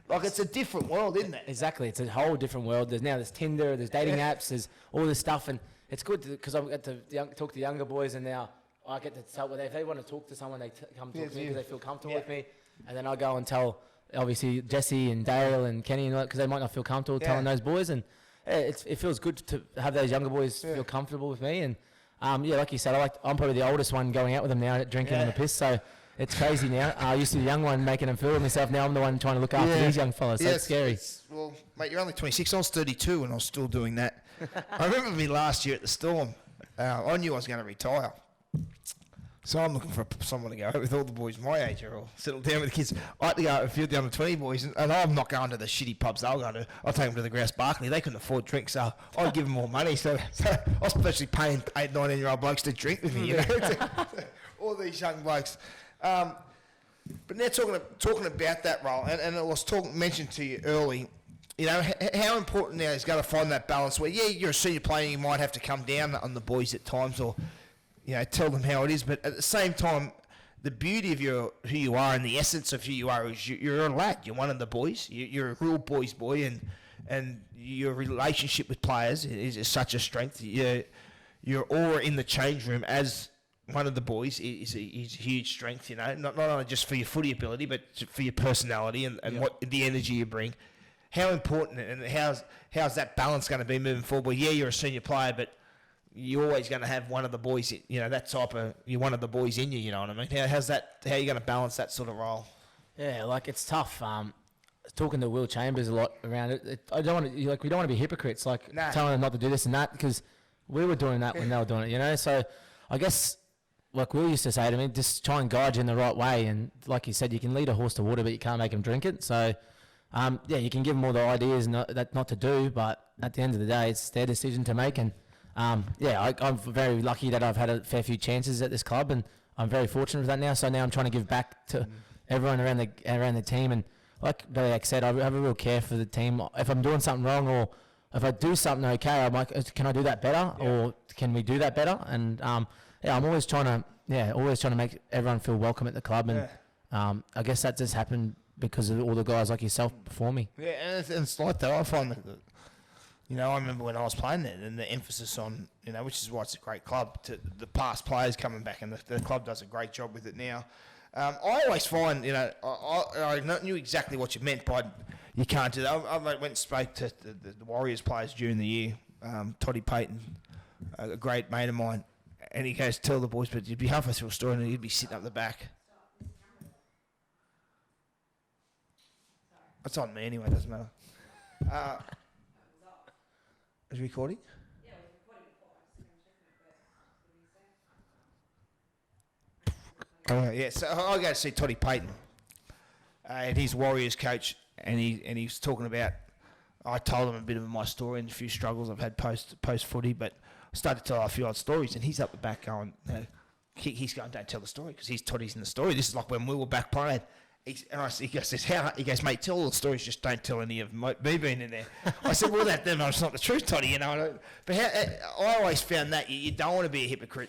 Like it's a different world, isn't it? Exactly. It's a whole different world. There's Tinder, there's dating apps, there's all this stuff, and it's good because I get to talk to younger boys, and now I get to tell if they want to talk to someone, they come talk to me because they feel comfortable with me, and then I go and tell obviously Jesse and Dale and Kenny and because they might not feel comfortable telling those boys, and it feels good to have those younger boys feel comfortable with me, and like you said, I'm probably the oldest one going out with them now, drinking on the piss, so. It's crazy now. I used to be the young one making them feel with myself. Now I'm the one trying to look after these young fellas. So it's scary. Well, mate, you're only 26. I was 32 and I was still doing that. I remember me last year at the Storm. I knew I was going to retire. So I'm looking for someone to go out with all the boys my age or settle down with the kids. I had to go out with a few of the under 20 boys, and I'm not going to the shitty pubs they'll go to. I'll take them to the Grouse Barkley. They couldn't afford drinks, so I'd give them more money. So I was especially paying 8, 19-year-old blokes to drink with me, all these young blokes. But now talking about that role, and it was mentioned to you early, how important now is going to find that balance where, you're a senior player, you might have to come down on the boys at times or, tell them how it is. But at the same time, the beauty of who you are and the essence of who you are is you're a lad. You're one of the boys. You're a real boys' boy, and your relationship with players is such a strength. Your aura in the change room as one of the boys is a huge strength, not only just for your footy ability, but for your personality and what the energy you bring. How important and how's that balance going to be moving forward? Well, you're a senior player, but you're always going to have one of the boys, that type of, you're one of the boys in you, you know what I mean? How are you going to balance that sort of role? Yeah, it's tough. Talking to Will Chambers a lot around it. I don't want to, we don't want to be hypocrites, telling them not to do this and that, because we were doing that when they were doing it, So I guess, like Will used to say to me, just try and guide you in the right way. And like you said, you can lead a horse to water, but you can't make him drink it. So, you can give them all the ideas not to do, but at the end of the day, it's their decision to make. And, I'm very lucky that I've had a fair few chances at this club, and I'm very fortunate with that now. So now I'm trying to give back to everyone around the team. And like Bellyache said, I have a real care for the team. If I'm doing something wrong or if I do something okay, I'm like, can I do that better? Or can we do that better? And, I'm always trying to make everyone feel welcome at the club, and I guess that just happened because of all the guys like yourself before me. Yeah, and it's like that. I find that, I remember when I was playing there, and the emphasis on, which is why it's a great club, to the past players coming back, and the club does a great job with it now. I always find, I knew exactly what you meant by you can't do that. I went and spoke to the Warriors players during the year, Toddy Payton, a great mate of mine, and he goes, tell the boys, but you'd be halfway through a story and you'd be sitting up the back. It's on me anyway, doesn't matter. Is it recording? Yeah, it was recording before. Yeah, so I go to see Toddy Payton, and he's Warriors coach, and he's talking about. I told him a bit of my story and a few struggles I've had post footy, but I started to tell a few odd stories, and he's up the back going, he's going, don't tell the story because Toddy's in the story. This is like when we were back playing. He goes, mate, tell all the stories, just don't tell any of me being in there. I said, well, it's not the truth, Toddy, But I always found that you don't want to be a hypocrite,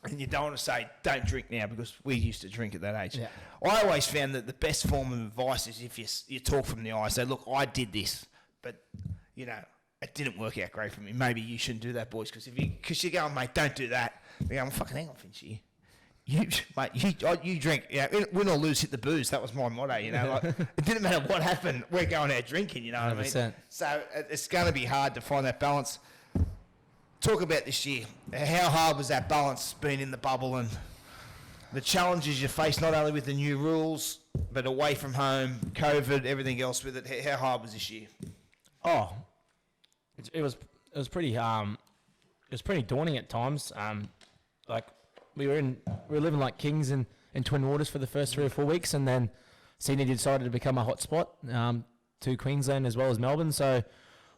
and you don't want to say, don't drink now, because we used to drink at that age. Yeah. I always found that the best form of advice is if you talk from the eye, say, look, I did this, but, it didn't work out great for me. Maybe you shouldn't do that, boys, because you're going, mate, don't do that. You're going, fucking hang on, Finch, you drink, win or lose, hit the booze. That was my motto, it didn't matter what happened, we're going out drinking, what I mean? So it's going to be hard to find that balance. Talk about this year. How hard was that balance being in the bubble and the challenges you face, not only with the new rules, but away from home, COVID, everything else with it? How hard was this year? Oh, it was pretty daunting at times. We were living like kings in Twin Waters for the first 3 or 4 weeks, and then Sydney decided to become a hot spot to Queensland as well as Melbourne. So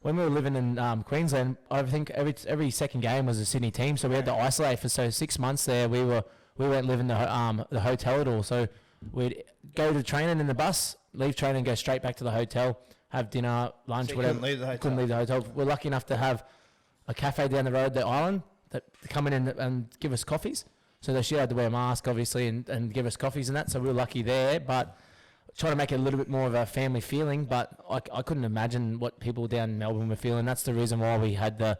when we were living in Queensland, I think every second game was a Sydney team, so we had to isolate for 6 months there. We weren't living the hotel at all, so we'd go to training in the bus, leave training, go straight back to the hotel, have dinner, lunch, so whatever. Couldn't leave the hotel. We're lucky enough to have a cafe down the road, the Island, that come in and give us coffees. So she had to wear a mask, obviously, and give us coffees and that. So we were lucky there, but trying to make it a little bit more of a family feeling. But I couldn't imagine what people down in Melbourne were feeling. That's the reason why we had the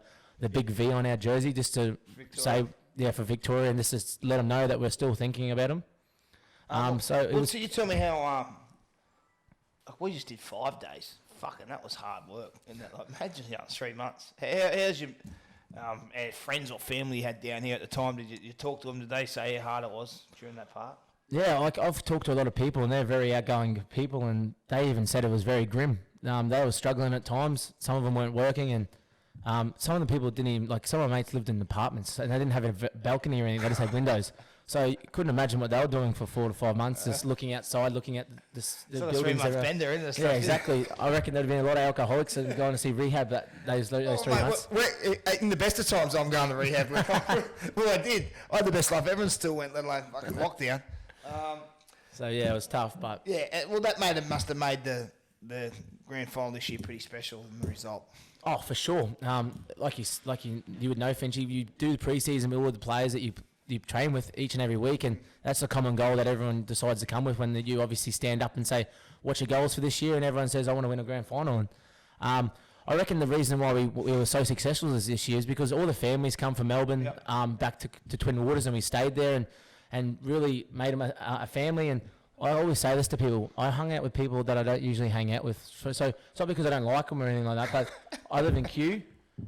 big V on our jersey, just to say, for Victoria, and just to let them know that we're still thinking about them. So you tell me how we just did 5 days. Fucking, that was hard work. And imagine 3 months. How's your friends or family you had down here at the time? Did you talk to them? Did they say how hard it was during that part? Yeah, I've talked to a lot of people, and they're very outgoing people, and they even said it was very grim. They were struggling at times. Some of them weren't working, and some of the people didn't even, some of my mates lived in apartments, and they didn't have a balcony or anything. They just had windows. So you couldn't imagine what they were doing for 4 to 5 months, just looking outside, looking at the buildings. 3 months bender, isn't it? Yeah, exactly. I reckon there'd have been a lot of alcoholics and going to see rehab those 3 months. In the best of times, I'm going to rehab. Well, I did. I had the best life. Everyone still went, let alone fucking lockdown. So yeah, it was tough, but yeah. Well, that must have made the grand final this year pretty special in the result. Oh, for sure. Like you would know, Finchy, you do the pre-season with all the players that you train with each and every week, and that's the common goal that everyone decides to come with when you obviously stand up and say, what's your goals for this year? And everyone says, I want to win a grand final. And I reckon the reason why we were so successful this year is because all the families come from Melbourne, back to Twin Waters, and we stayed there and really made them a family. And I always say this to people, I hung out with people that I don't usually hang out with. So it's not because I don't like them or anything like that, but I live in Kew,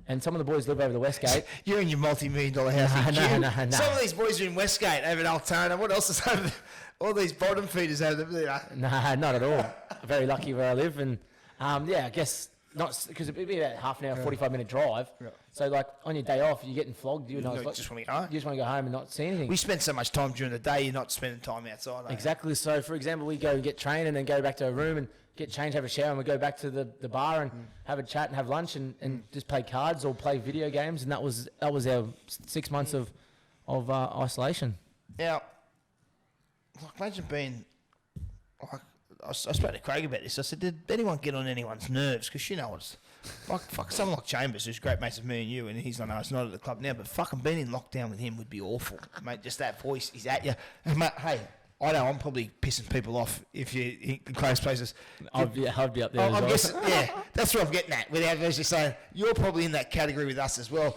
and some of the boys live over the Westgate. You're in your multi-million-dollar house in Kew. No. Some of these boys are in Westgate, over in Altona. What else is over there? All these bottom feeders over there. No, not at all. Very lucky where I live. And, I guess not, because it'd be about half an hour, 45-minute drive. Yeah. So, on your day off, you're getting flogged. You just want to go home. You just want to go home and not see anything. We spend so much time during the day, you're not spending time outside. Exactly. So, for example, we go and get trained and then go back to a room and get changed, have a shower, and we go back to the bar and have a chat and have lunch and just play cards or play video games. And that was our 6 months of isolation. Now, imagine being... I spoke to Craig about this. I said, did anyone get on anyone's nerves? Because it's someone like Chambers, who's great mates with me and you, and he's like, no, it's not at the club now, but fucking being in lockdown with him would be awful, mate. Just that voice, he's at you. And mate, hey, I know I'm probably pissing people off if you're in close places. I'd be up there as I'm well. guessing, yeah, that's what I'm getting at. Without actually saying, you're probably in that category with us as well.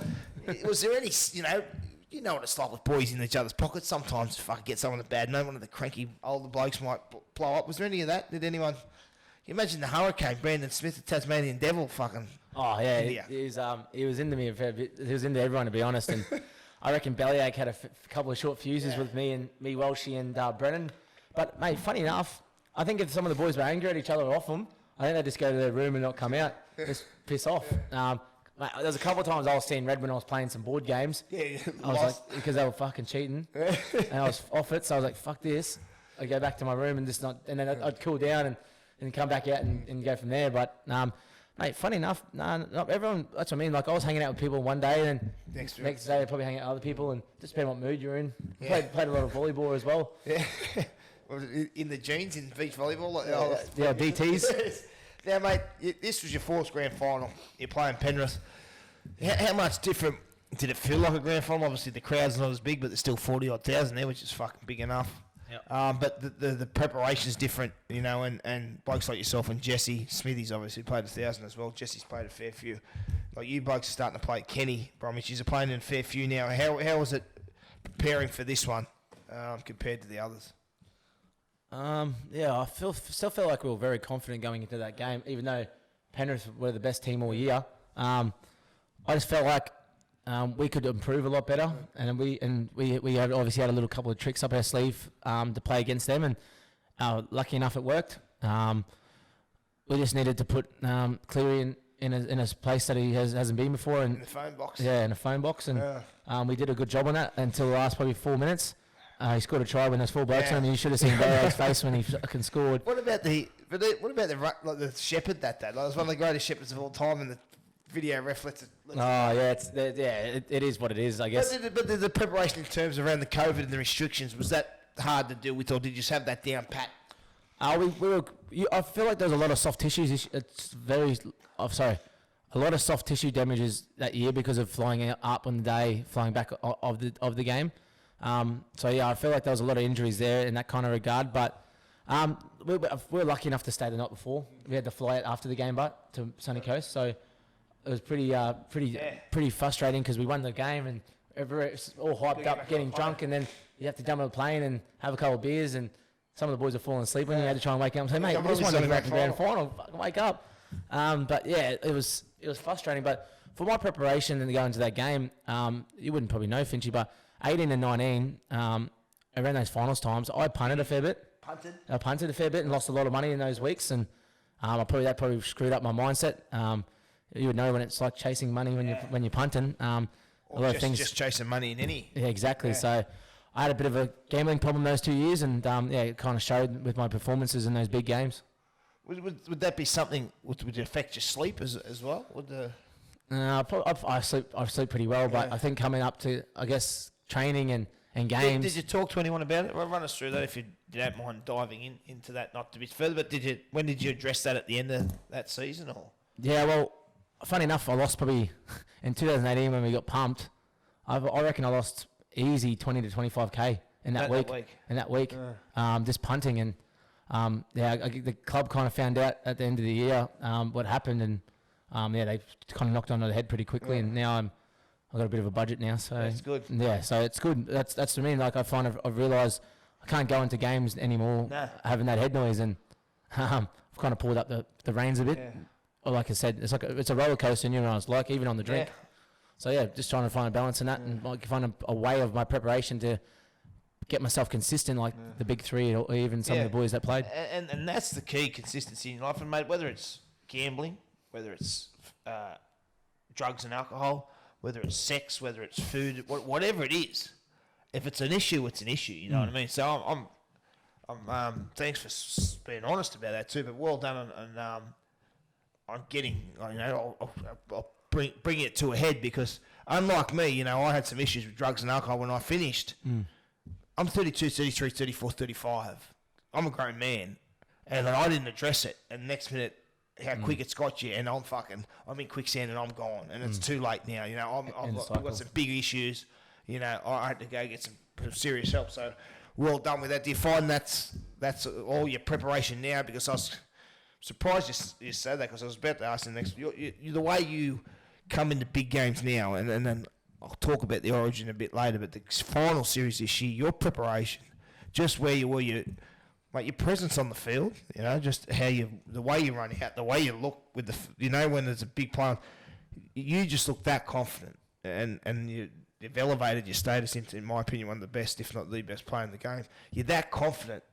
Was there any, you know what it's like with boys in each other's pockets. Sometimes fucking get someone a bad note. One of the cranky older blokes might blow up. Was there any of that? Did anyone? You imagine the hurricane, Brandon Smith, the Tasmanian Devil, fucking. Oh yeah, India. he was into me a fair bit. He was into everyone, to be honest. And I reckon Bellyache had a couple of short fuses with me, Welshie and Brennan. But mate, funny enough, I think if some of the boys were angry at each other off them, I think they'd just go to their room and not come out, just piss off. Mate, there was a couple of times I was seeing red when I was playing some board games. Yeah, I was like, because they were fucking cheating, and I was off it. So I was like, fuck this. I go back to my room and just not, and then I'd cool down and come back out and go from there. But mate, funny enough, not everyone. That's what I mean. Like I was hanging out with people one day, and then next day I'd probably hang out with other people, and just depending what mood you're in. Yeah. Played a lot of volleyball as well. Yeah. Was it in the jeans in beach volleyball? Like, Yeah, BTs. Now, mate, this was your fourth grand final. You're playing Penrith. How much different did it feel like a grand final? Obviously, the crowd's not as big, but there's still 40-odd thousand there, which is fucking big enough. Yep. But the preparation's different, and blokes like yourself and Jesse, Smithy's obviously played 1,000 as well. Jesse's played a fair few. Like you blokes are starting to play Kenny, Bromwich is playing in a fair few now. How was it preparing for this one compared to the others? Yeah, I still feel like we were very confident going into that game, even though Penrith were the best team all year. I just felt like we could improve a lot better, and we had obviously had a little couple of tricks up our sleeve to play against them, and lucky enough it worked. We just needed to put Cleary in a place that he hasn't been before, and In the phone box. yeah, in a phone box, and we did a good job on that until the last probably 4 minutes. He scored a try when there's 4 blokes on him. You should have seen Barrow's face when he fucking scored. What about the shepherd that day? Like, it was one of the greatest shepherds of all time, and the video ref lets it. Oh yeah, it is what it is, I guess. But the preparation in terms around the COVID and the restrictions, was that hard to deal with, or did you just have that down pat? I feel like there's a lot of soft tissues. A lot of soft tissue damages that year because of flying up on the day, flying back of the game. So yeah, I feel like there was a lot of injuries there in that kind of regard. But we were lucky enough to stay the night before. We had to fly out after the game, but to Sunny Coast. So it was pretty frustrating because we won the game and everyone's all hyped up, getting drunk, and then you have to jump on a plane and have a couple of beers, and some of the boys are falling asleep when you had to try and wake up and say, mate, this one's the grand final. Fucking wake up. But yeah, it was frustrating. But for my preparation and going into that game, you wouldn't probably know, Finchy, but 18 and 19, around those finals times, I punted a fair bit. I punted a fair bit and lost a lot of money in those weeks, and that probably screwed up my mindset. You would know when it's like chasing money when you're punting. A lot of things just chasing money in any. Yeah, exactly. Yeah. So I had a bit of a gambling problem those 2 years, and it kind of showed with my performances in those big games. Would that be something? Would it affect your sleep as well? I sleep pretty well, but I think coming up to, I guess, training and games. Did you talk to anyone about it? Well, run us through that if you don't mind diving into that, not a bit further. But when did you address that at the end of that season? Or yeah, well, funny enough, I lost probably in 2018 when we got pumped. I reckon I lost easy 20 to 25k in that week. Just punting, and the club kind of found out at the end of the year what happened, and they kind of knocked on the head pretty quickly, and now I've got a bit of a budget now, so that's good. Yeah, so it's good. That's to me, like I've realised I can't go into games anymore having that head noise, and I've kind of pulled up the reins a bit. Yeah. Or like I said, it's a roller coaster, and it's like even on the drink. Yeah. So yeah, just trying to find a balance in that, and like find a way of my preparation to get myself consistent, like the big three, or even some of the boys that played. And that's the key, consistency in life, and mate, whether it's gambling, whether it's drugs and alcohol, whether it's sex, whether it's food, whatever it is, if it's an issue, it's an issue. You know what I mean? So I'm thanks for being honest about that too. But well done, and I'm getting, I'll bring it to a head, because unlike me, I had some issues with drugs and alcohol when I finished. I'm 32, 33, 34, 35. I'm a grown man, and I didn't address it. And next minute, how quick it's got you, and I'm in quicksand and I'm gone, and it's too late now. I've got some big issues. I had to go get some serious help. So well done with that. Do you find that's all your preparation now? Because I was surprised you said that, because I was about to ask the next. The way you come into big games now, and then I'll talk about the Origin a bit later, but the final series this year, your preparation, just where you were, like your presence on the field, just the way you run out, the way you look with when there's a big play, you just look that confident, and you've elevated your status into, in my opinion, one of the best, if not the best player in the game. You're that confident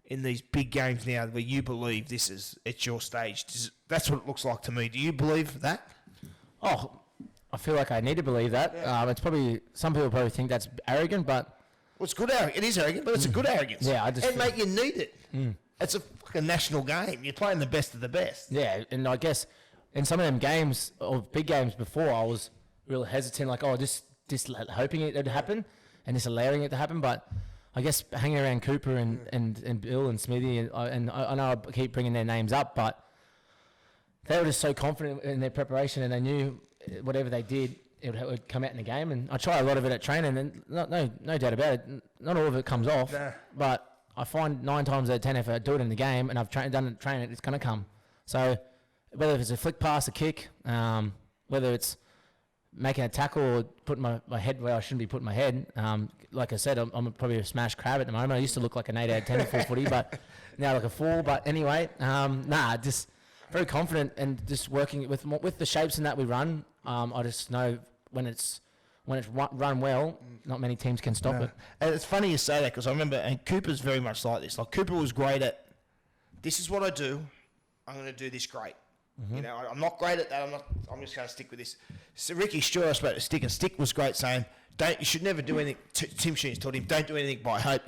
in these big games now where you believe it's your stage. That's what it looks like to me. Do you believe that? Oh, I feel like I need to believe that. Yeah. It's probably, some people probably think that's arrogant, but... Well, it's good arrogance. It is arrogant, but it's a good arrogance. Yeah, mate, you need it. It's a fucking national game. You're playing the best of the best. Yeah, and I guess in some of them games, or big games before, I was really hesitant, like, just hoping it would happen and just allowing it to happen. But I guess hanging around Cooper and Bill and Smithy, and I know I keep bringing their names up, but they were just so confident in their preparation, and they knew whatever they did, it would come out in the game. And I try a lot of it at training, and no doubt about it, not all of it comes off. Nah. But I find 9 times out of 10, if I do it in the game and I've done it in training, it's going to come. So whether it's a flick pass, a kick, whether it's making a tackle or putting my head where I shouldn't be putting my head. Like I said, I'm probably a smash crab at the moment. I used to look like an 8 out of 10 at full footy, but now like a 4. But anyway, just very confident, and just working with the shapes and that we run. I just know when it's run well, not many teams can stop it. And it's funny you say that, because I remember, and Cooper's very much like this. Like, Cooper was great at, this is what I do, I'm going to do this great. Mm-hmm. I'm not great at that. I'm just going to stick with this. So Ricky Stewart, I spoke to Stick, and Stick was great saying, you should never do anything. Tim Sheens told him, don't do anything by hope,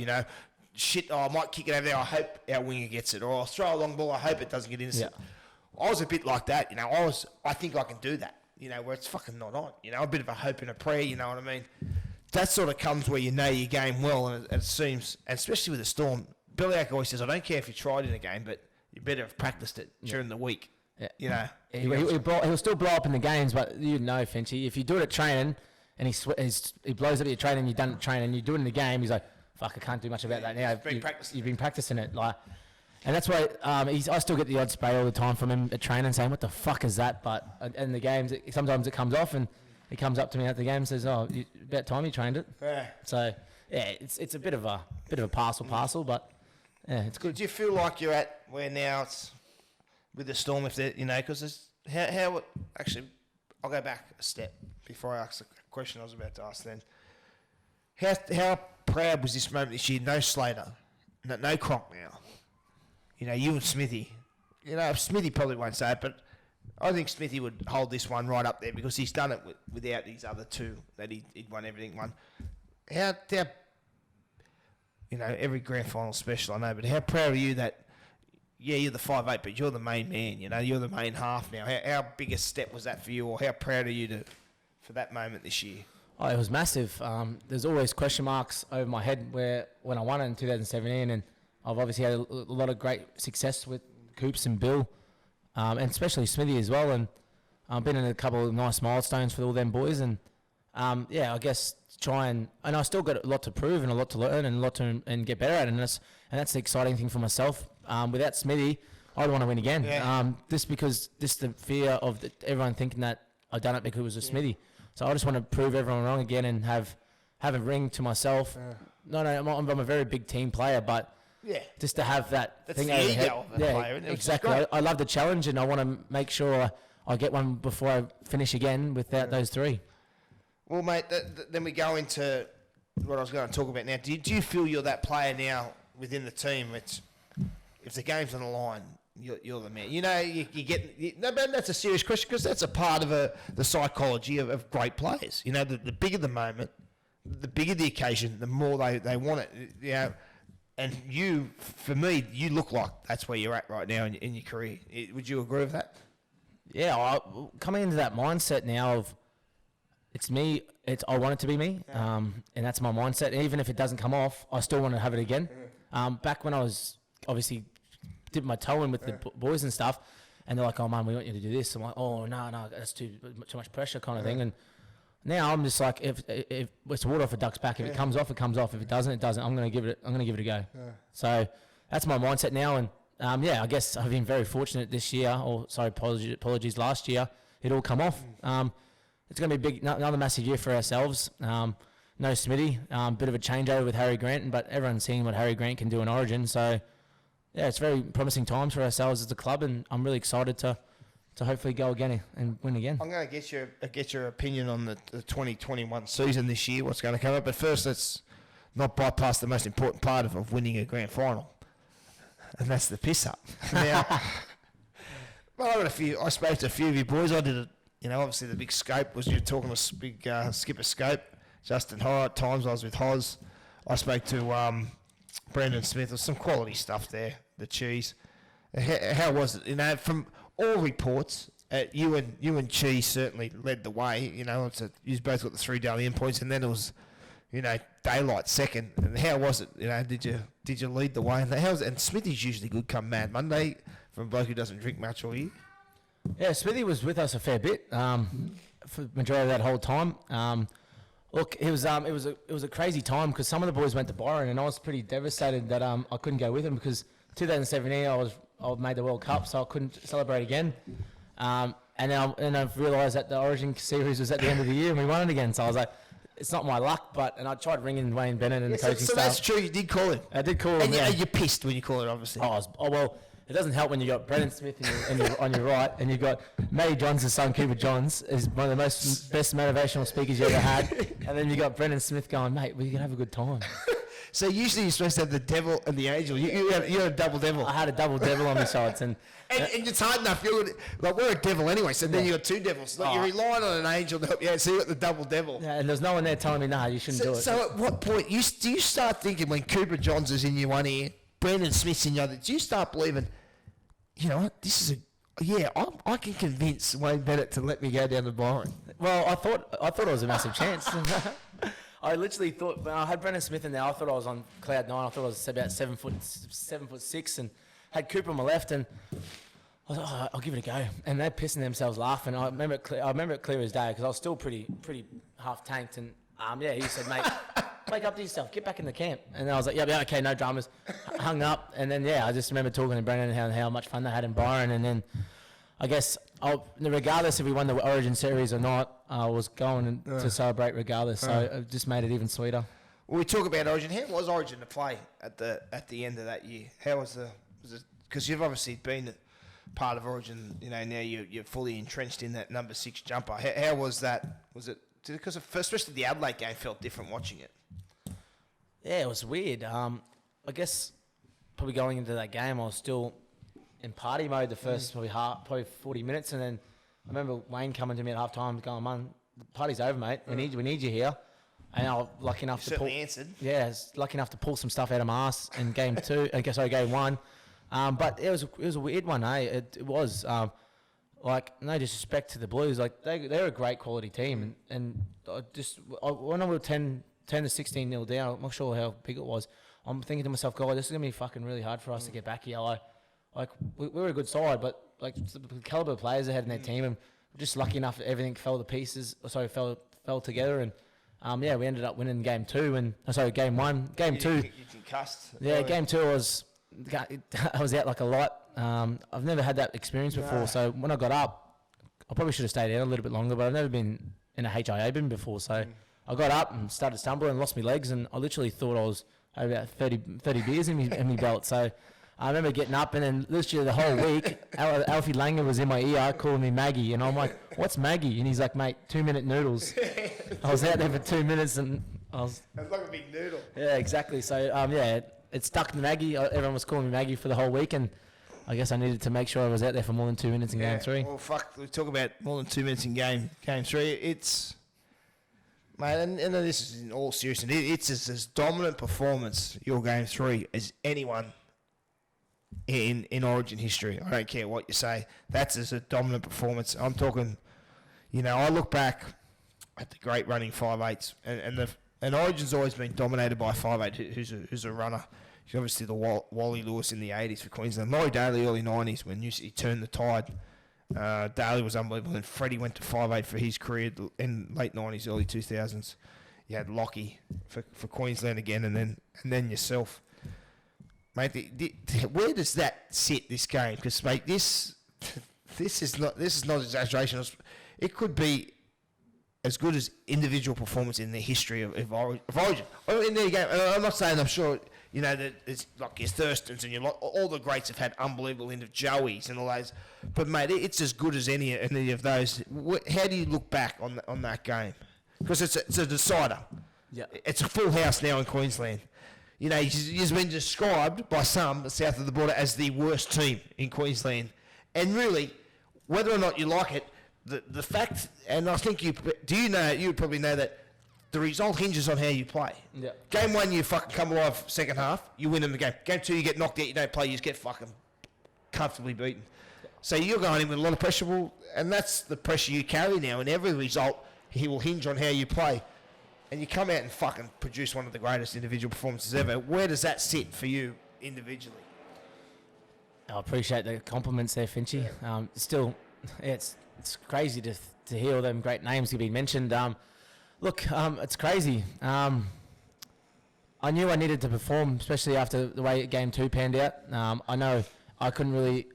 Shit, I might kick it over there, I hope our winger gets it. Or I'll throw a long ball, I hope it doesn't get intercepted. Yeah. I was a bit like that, I think I can do that, where it's fucking not on. A bit of a hope and a prayer, you know what I mean? That sort of comes where you know your game well, and it seems, and especially with the Storm, Beliak always says, I don't care if you tried in a game, but you better have practiced it during the week. Yeah. He'll still blow up in the games, but Finchy, if you do it at training and he blows up at your training, you've done it at training, you do it in the game, he's like, fuck, I can't do much about that now. You've been practicing it. And that's why I still get the odd spray all the time from him at training saying, what the fuck is that? But in the games, sometimes it comes off, and he comes up to me at the game and says, about time you trained it. Yeah. So, yeah, it's a bit of a parcel, but yeah, it's good. Do you feel like you're at where now it's with the Storm, if they're, because actually, I'll go back a step before I ask the question I was about to ask then. How proud was this moment this year? No Slater, no Cronk now. You and Smithy. Smithy probably won't say it, but I think Smithy would hold this one right up there, because he's done it without these other two that he'd won everything won. How every grand final special I know, but how proud are you that, you're the 5'8", but you're the main man, you're the main half now. How big a step was that for you, or how proud are you for that moment this year? Oh, it was massive. There's always question marks over my head when I won it in 2017, and I've obviously had a lot of great success with Coops and Bill, and especially Smithy as well, and I've been in a couple of nice milestones for all them boys, and I guess and I still got a lot to prove and a lot to learn and a lot to and get better at, and that's the exciting thing for myself. Without Smithy, I'd want to win again. Yeah. Just the fear of everyone thinking that I've done it because it was a Smithy. So I just want to prove everyone wrong again and have a ring to myself. I'm a very big team player, but just to have that's thing over head. Player, exactly. I love the challenge, and I want to make sure I get one before I finish again without those 3. Well, mate, then we go into what I was going to talk about now. Do you feel you're that player now within the team? If the game's on the line, you're the man. But that's a serious question, because that's a part of the psychology of great players. The bigger the moment, the bigger the occasion, the more they want it. And you, for me, you look like that's where you're at right now in your career. Would you agree with that? Yeah, coming into that mindset now of it's me, I want it to be me, and that's my mindset. And even if it doesn't come off, I still want to have it again. Back when I was obviously dipping my toe in with the boys and stuff, and they're like, oh man, we want you to do this. I'm like, oh no, that's too much pressure kind of thing. And Now I'm just like, if it's water off a duck's back. If it comes off, it comes off. If it doesn't, it doesn't. I'm gonna give it a go. So that's my mindset now. And I guess I've been very fortunate this year. Apologies, last year it all come off. It's gonna be another massive year for ourselves. No Smithy, bit of a changeover with Harry Grant, but everyone's seeing what Harry Grant can do in Origin. So yeah, it's very promising times for ourselves as a club, and I'm really excited to hopefully go again and win again. I'm going to get your opinion on the 2021 season this year, what's going to come up. But first, let's not bypass the most important part of winning a grand final, and that's the piss up. Now, I spoke to a few of you boys. I did it. Obviously the big scope was you talking to big skipper scope, Justin Horror. At times I was with Hoz. I spoke to Brendan Smith. There's some quality stuff there. The cheese. How was it? From all reports, you and Cheese certainly led the way. You both got the 3 daily endpoints, and then it was, Daylight second. And how was it? Did you lead the way? And Smithy's usually good come Mad Monday from a bloke who doesn't drink much all year. Yeah, Smithy was with us a fair bit for the majority of that whole time. Look, it was a crazy time because some of the boys went to Byron, and I was pretty devastated that I couldn't go with them because 2017 I made the World Cup, so I couldn't celebrate again. And I've realised that the Origin series was at the end of the year and we won it again. So I was like, it's not my luck, and I tried ringing Wayne Bennett and the coaching staff. So that's true, you did call him. I did call him, and you're pissed when you call it, obviously. Well, it doesn't help when you got Brendan Smith on your right, and you've got Matty Johns' son, Cooper Johns, is one of the best motivational speakers you ever had. And then you got Brendan Smith going, mate, we can have a good time. So usually you're supposed to have the devil and the angel. You had a double devil. I had a double devil on my sides, and it's hard enough. We're a devil anyway, so then you got 2 devils. You're relying on an angel to help you out, so you got the double devil. Yeah, and there's no one there telling me, nah, you shouldn't do it. So at what point do you start thinking when Cooper Johns is in your one ear, Brendan Smith's in your other, do you start believing, this is I can convince Wayne Bennett to let me go down to Byron? Well, I thought it was a massive chance. I literally thought when I had Brendan Smith in there, I thought I was on cloud 9. I thought I was about 7'6", and had Cooper on my left, and I was like, I'll give it a go. And they're pissing themselves laughing. I remember it clear as day because I was still pretty half tanked. And he said, mate, wake up to yourself, get back in the camp. And then I was like, yeah, okay, no dramas. Hung up, and then I just remember talking to Brendan and how much fun they had in Byron, and then I guess regardless if we won the Origin series or not, I was going to celebrate regardless. So it just made it even sweeter. Well, we talk about Origin. How was Origin to play at the end of that year? How was it? Because you've obviously been part of Origin. Now you're fully entrenched in that number 6 jumper. How was that? Was it because especially the Adelaide game felt different watching it? Yeah, it was weird. I guess probably going into that game, I was still in party mode the first probably 40 minutes, and then I remember Wayne coming to me at half time going, man, the party's over, mate. We need you here. And I was lucky enough answered. Yeah, I was lucky enough to pull some stuff out of my ass in game 2. I guess game 1. But it was a weird one, eh? It was no disrespect to the Blues, they're a great quality team, and when I was 10 to 16-0 down, I'm not sure how big it was. I'm thinking to myself, God, this is gonna be fucking really hard for us to get back here. We were a good side, but the caliber of players they had in their team, and we're just lucky enough that everything fell together, and we ended up winning game 2, and game 1, game 2. You concussed. Yeah, game 2 I was out like a light. I've never had that experience before, so when I got up, I probably should have stayed out a little bit longer, but I've never been in a HIA bin before, so I got up and started stumbling and lost my legs, and I literally thought I was had about 30 beers in my belt. So I remember getting up, and then literally the whole week, Alfie Langer was in my ear calling me Maggie, and I'm like, what's Maggie? And he's like, mate, 2-minute noodles. I was out there for 2 minutes, and I was... It's like a big noodle. Yeah, exactly. So, it stuck to Maggie. Everyone was calling me Maggie for the whole week, and I guess I needed to make sure I was out there for more than 2 minutes in game 3. Well, we talk about more than 2 minutes in game 3. It's... Mate, and this is in all seriousness, it's as dominant performance, your game 3, as anyone in Origin history. I don't care what you say. That's as a dominant performance. I'm talking, I look back at the great running 5'8", and Origin's always been dominated by 5'8", who's a runner. He's obviously the Wally Lewis in the 80s for Queensland. Laurie Daly, early 90s, when he turned the tide. Daly was unbelievable, and Freddie went to 5'8" for his career in late 90s, early 2000s. You had Lockie for Queensland again, and then yourself. Mate, where does that sit, this game? Because, mate, this is not exaggeration. It could be as good as individual performance in the history of Origin. In their game, I'm not saying, I'm sure, you know, that it's like your Thurstons and all the greats have had unbelievable end of Joeys and all those. But, mate, it's as good as any of those. How do you look back on that game? Because it's a decider. Yeah. It's a full house now in Queensland. You know, he's been described by some south of the border as the worst team in Queensland. And really, whether or not you like it, the fact, and I think you would probably know that the result hinges on how you play. Yeah. Game 1, you fucking come alive second half, you win them the game. Game 2, you get knocked out, you don't play, you just get fucking comfortably beaten. So you're going in with a lot of pressure, and that's the pressure you carry now, and every result, he will hinge on how you play. And you come out and fucking produce one of the greatest individual performances ever. Where does that sit for you individually? I appreciate the compliments there, Finchy. Still, it's crazy to hear all them great names to be mentioned. It's crazy. I knew I needed to perform, especially after the way Game 2 panned out. I know I couldn't really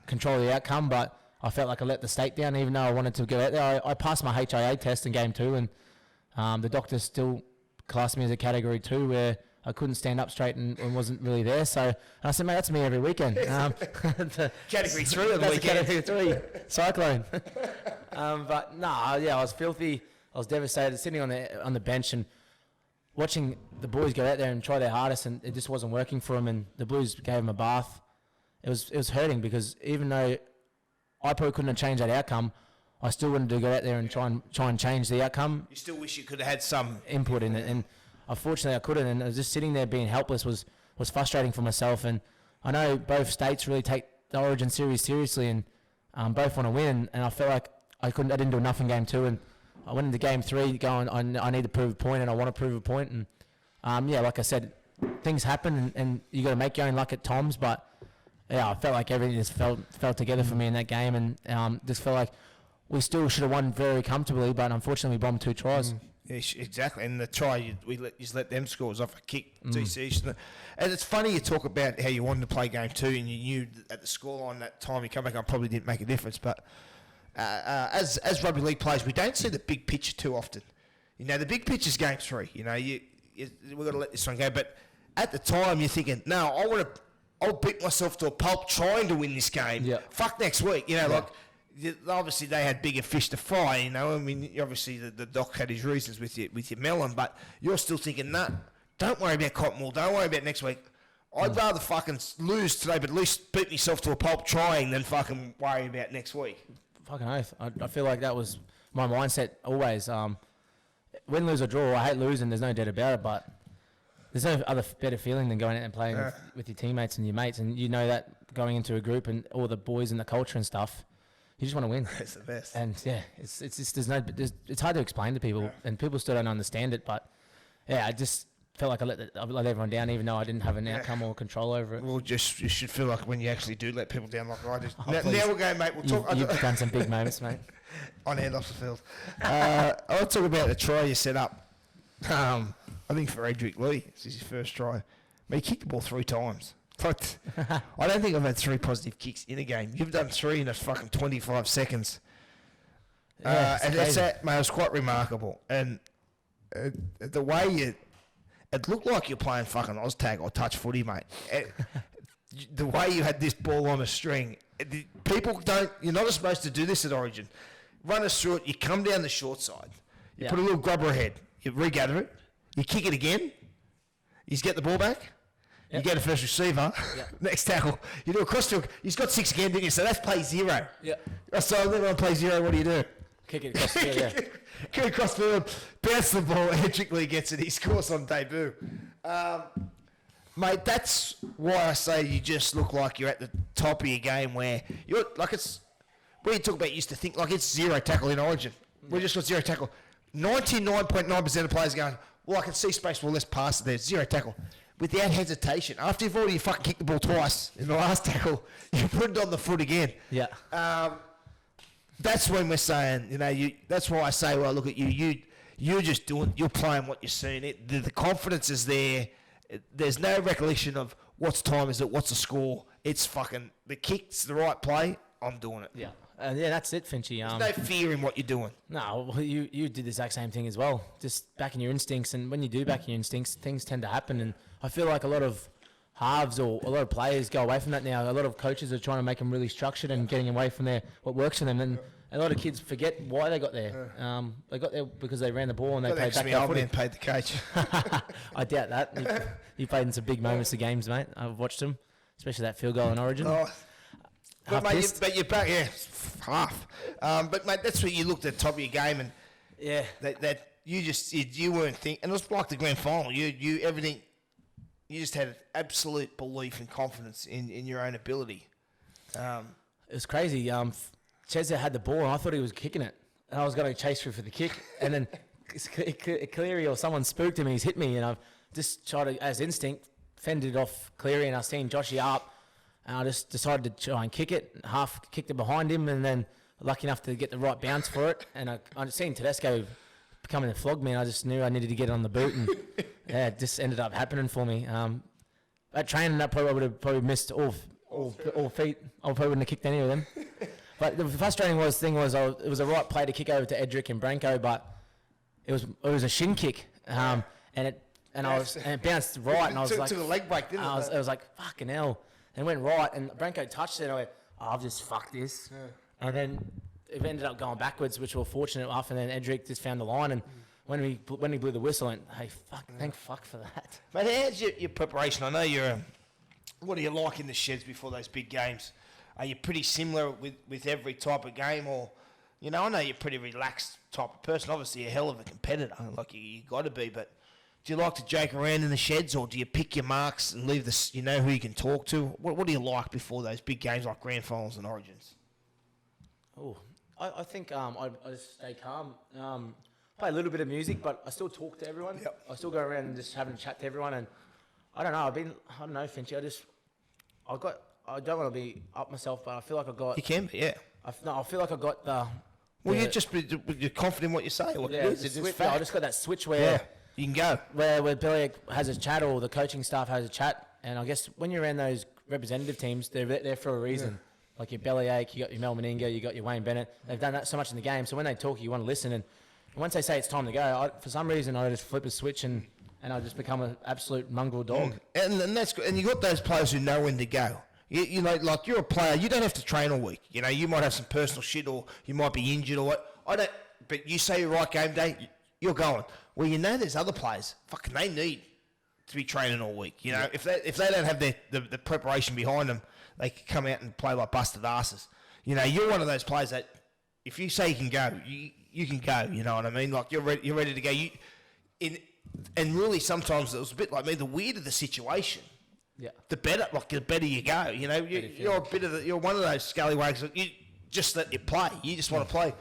control the outcome, but I felt like I let the state down, even though I wanted to go out there. I passed my HIA test in Game 2, and the doctor still classed me as a Category 2, where I couldn't stand up straight and wasn't really there. So I said, mate, that's me every weekend. Category 3 on the weekend. Category 3, cyclone. But I was filthy. I was devastated, sitting on the bench and watching the boys go out there and try their hardest, and it just wasn't working for them. And the Blues gave them a bath. It was hurting, because even though I probably couldn't have changed that outcome, I still wanted to go out there and try and change the outcome. You still wish you could have had some input in it, and unfortunately I couldn't. And I was just sitting there being helpless was frustrating for myself. And I know both states really take the Origin series seriously, and both want to win. And I felt like I didn't do enough in Game 2, and I went into Game 3 going, I need to prove a point, and I want to prove a point. And like I said, things happen, and you got to make your own luck at times. But yeah, I felt like everything just fell together for me in that game, and just felt like we still should have won very comfortably, but unfortunately we bombed 2 tries. Yeah, exactly. And the try, you just let them scores off a kick. DC. And it's funny you talk about how you wanted to play Game 2, and you knew at the scoreline that time you come back on probably didn't make a difference. But as rugby league players, we don't see the big picture too often. You know, the big picture is Game 3. You know, we've got to let this one go. But at the time, you're thinking, no, I'll beat myself to a pulp trying to win this game. Yeah. Fuck next week. You know, obviously they had bigger fish to fry, you know. I mean, obviously the doc had his reasons with your melon, but you're still thinking, don't worry about Cottonwool, don't worry about next week. I'd rather fucking lose today, but at least beat myself to a pulp trying than fucking worry about next week. Fucking oath. I feel like that was my mindset always. Win, lose or draw, I hate losing, there's no doubt about it, but there's no other better feeling than going out and playing with your teammates and your mates, and you know that going into a group and all the boys and the culture and stuff. You just want to win. It's the best. And yeah, it's just it's hard to explain to people, and people still don't understand it. But yeah, I just felt like I let everyone down, even though I didn't have an outcome or control over it. Well, you should feel like when you actually do let people down, like I just. Now we'll go, mate. We'll talk. You've done some big moments, mate. On and off the field. I want to talk about the try you set up. I think for Edric Lee, this is his first try. He kicked the ball 3 times. I don't think I've had 3 positive kicks in a game. You've done 3 in a fucking 25 seconds. Yeah, and mate, it was quite remarkable. And the way it looked like you're playing fucking Oztag or touch footy, mate. The way you had this ball on a string, you're not supposed to do this at Origin. Run us through it, you come down the short side, you put a little grubber ahead, you regather it, you kick it again, you get the ball back, you get a first receiver, next tackle, you do a cross field, he's got 6 again, didn't you? So that's play 0. Yeah. So then on play 0, what do you do? Kick it across the field, yeah. Kick it across the field, bounce the ball, Edric Lee gets it, he scores on debut. Mate, that's why I say you just look like you're at the top of your game, where you're like we talk about used to think like it's 0 tackle in Origin. We just got 0 tackle. 99.9% of players going, well, I can see space, well, let's pass it there. 0 tackle. Without hesitation. After you've already fucking kicked the ball twice in the last tackle, you put it on the foot again. Yeah. That's when we're saying, that's why I say, well, look at you. You're just you're playing what you're seeing. The confidence is there. There's no recollection of what's time is it, what's the score. It's fucking, the kick's the right play, I'm doing it. Yeah. Yeah, that's it, Finchy. There's no fear in what you're doing. No, well, you did the exact same thing as well. Just backing your instincts, and when you do back your instincts, things tend to happen. And I feel like a lot of halves or a lot of players go away from that now. A lot of coaches are trying to make them really structured and getting away from what works for them. And a lot of kids forget why they got there. They got there because they ran the ball and they played back footy. And paid the coach. I doubt that. You played in some big moments of games, mate. I've watched them, especially that field goal in Origin. Oh. But you're back, yeah, half. But mate, that's where you looked at the top of your game, and yeah, that you weren't thinking, and it was like the grand final. You everything, you just had absolute belief and confidence in your own ability. It was crazy. Chesser had the ball, and I thought he was kicking it, and I was going to chase through for the kick, and then Cleary or someone spooked him, and he's hit me, and I've just tried to, as instinct, fended off Cleary, and I seen Joshy up. And I just decided to try and kick it, half kicked it behind him, and then lucky enough to get the right bounce for it. And I seen Tedesco coming to flog me, and I just knew I needed to get it on the boot, and yeah, it just ended up happening for me. At training, that probably would have missed all feet. I probably wouldn't have kicked any of them. But the frustrating thing was it was a right play to kick over to Edric and Branko, but it was a shin kick, and it bounced right, and I was like, took a leg break, didn't it? I was like, fucking hell. And went right, and Branko touched it, and I went, I've just fucked this. Yeah. And then it ended up going backwards, which we were fortunate enough, and then Edric just found the line, and when he blew the whistle, I went, hey, thank fuck for that. Mate, how's your preparation? I know you're, what do you like in the sheds before those big games? Are you pretty similar with every type of game, or, I know you're a pretty relaxed type of person, obviously a hell of a competitor, like you got to be, but do you like to joke around in the sheds, or do you pick your marks and leave this? Who you can talk to? What do you like before those big games like grand finals and Origins? Oh, I think I just stay calm. Play a little bit of music, but I still talk to everyone. Yep. I still go around and just having a chat to everyone. And I don't know. I don't know, Finchy. I don't want to be up myself, but I feel like I got. You can be, yeah. I feel like I got the. Well, you're confident in what you say. What it is. It's I just got that switch where. Yeah. You can go. Where Billy has a chat or the coaching staff has a chat. And I guess when you're around those representative teams, they're there for a reason. Yeah. Like your Bellyache, you got your Mel Meninga, you got your Wayne Bennett. They've done that so much in the game. So when they talk, you want to listen. And once they say it's time to go, for some reason, I just flip a switch and I just become an absolute mongrel dog. And that's good. And you got those players who know when to go. Like you're a player, you don't have to train all week. You might have some personal shit, or you might be injured, or what. But you say you're right game day, you're going. Well, there's other players. Fucking, they need to be training all week. If they don't have the preparation behind them, they can come out and play like busted asses. You're one of those players that if you say you can go, you can go. You know what I mean? Like you're ready to go. And really, sometimes it was a bit like me. The weirder the situation, the better you go. You're one of those scallywags that you just let you play. You just want to play.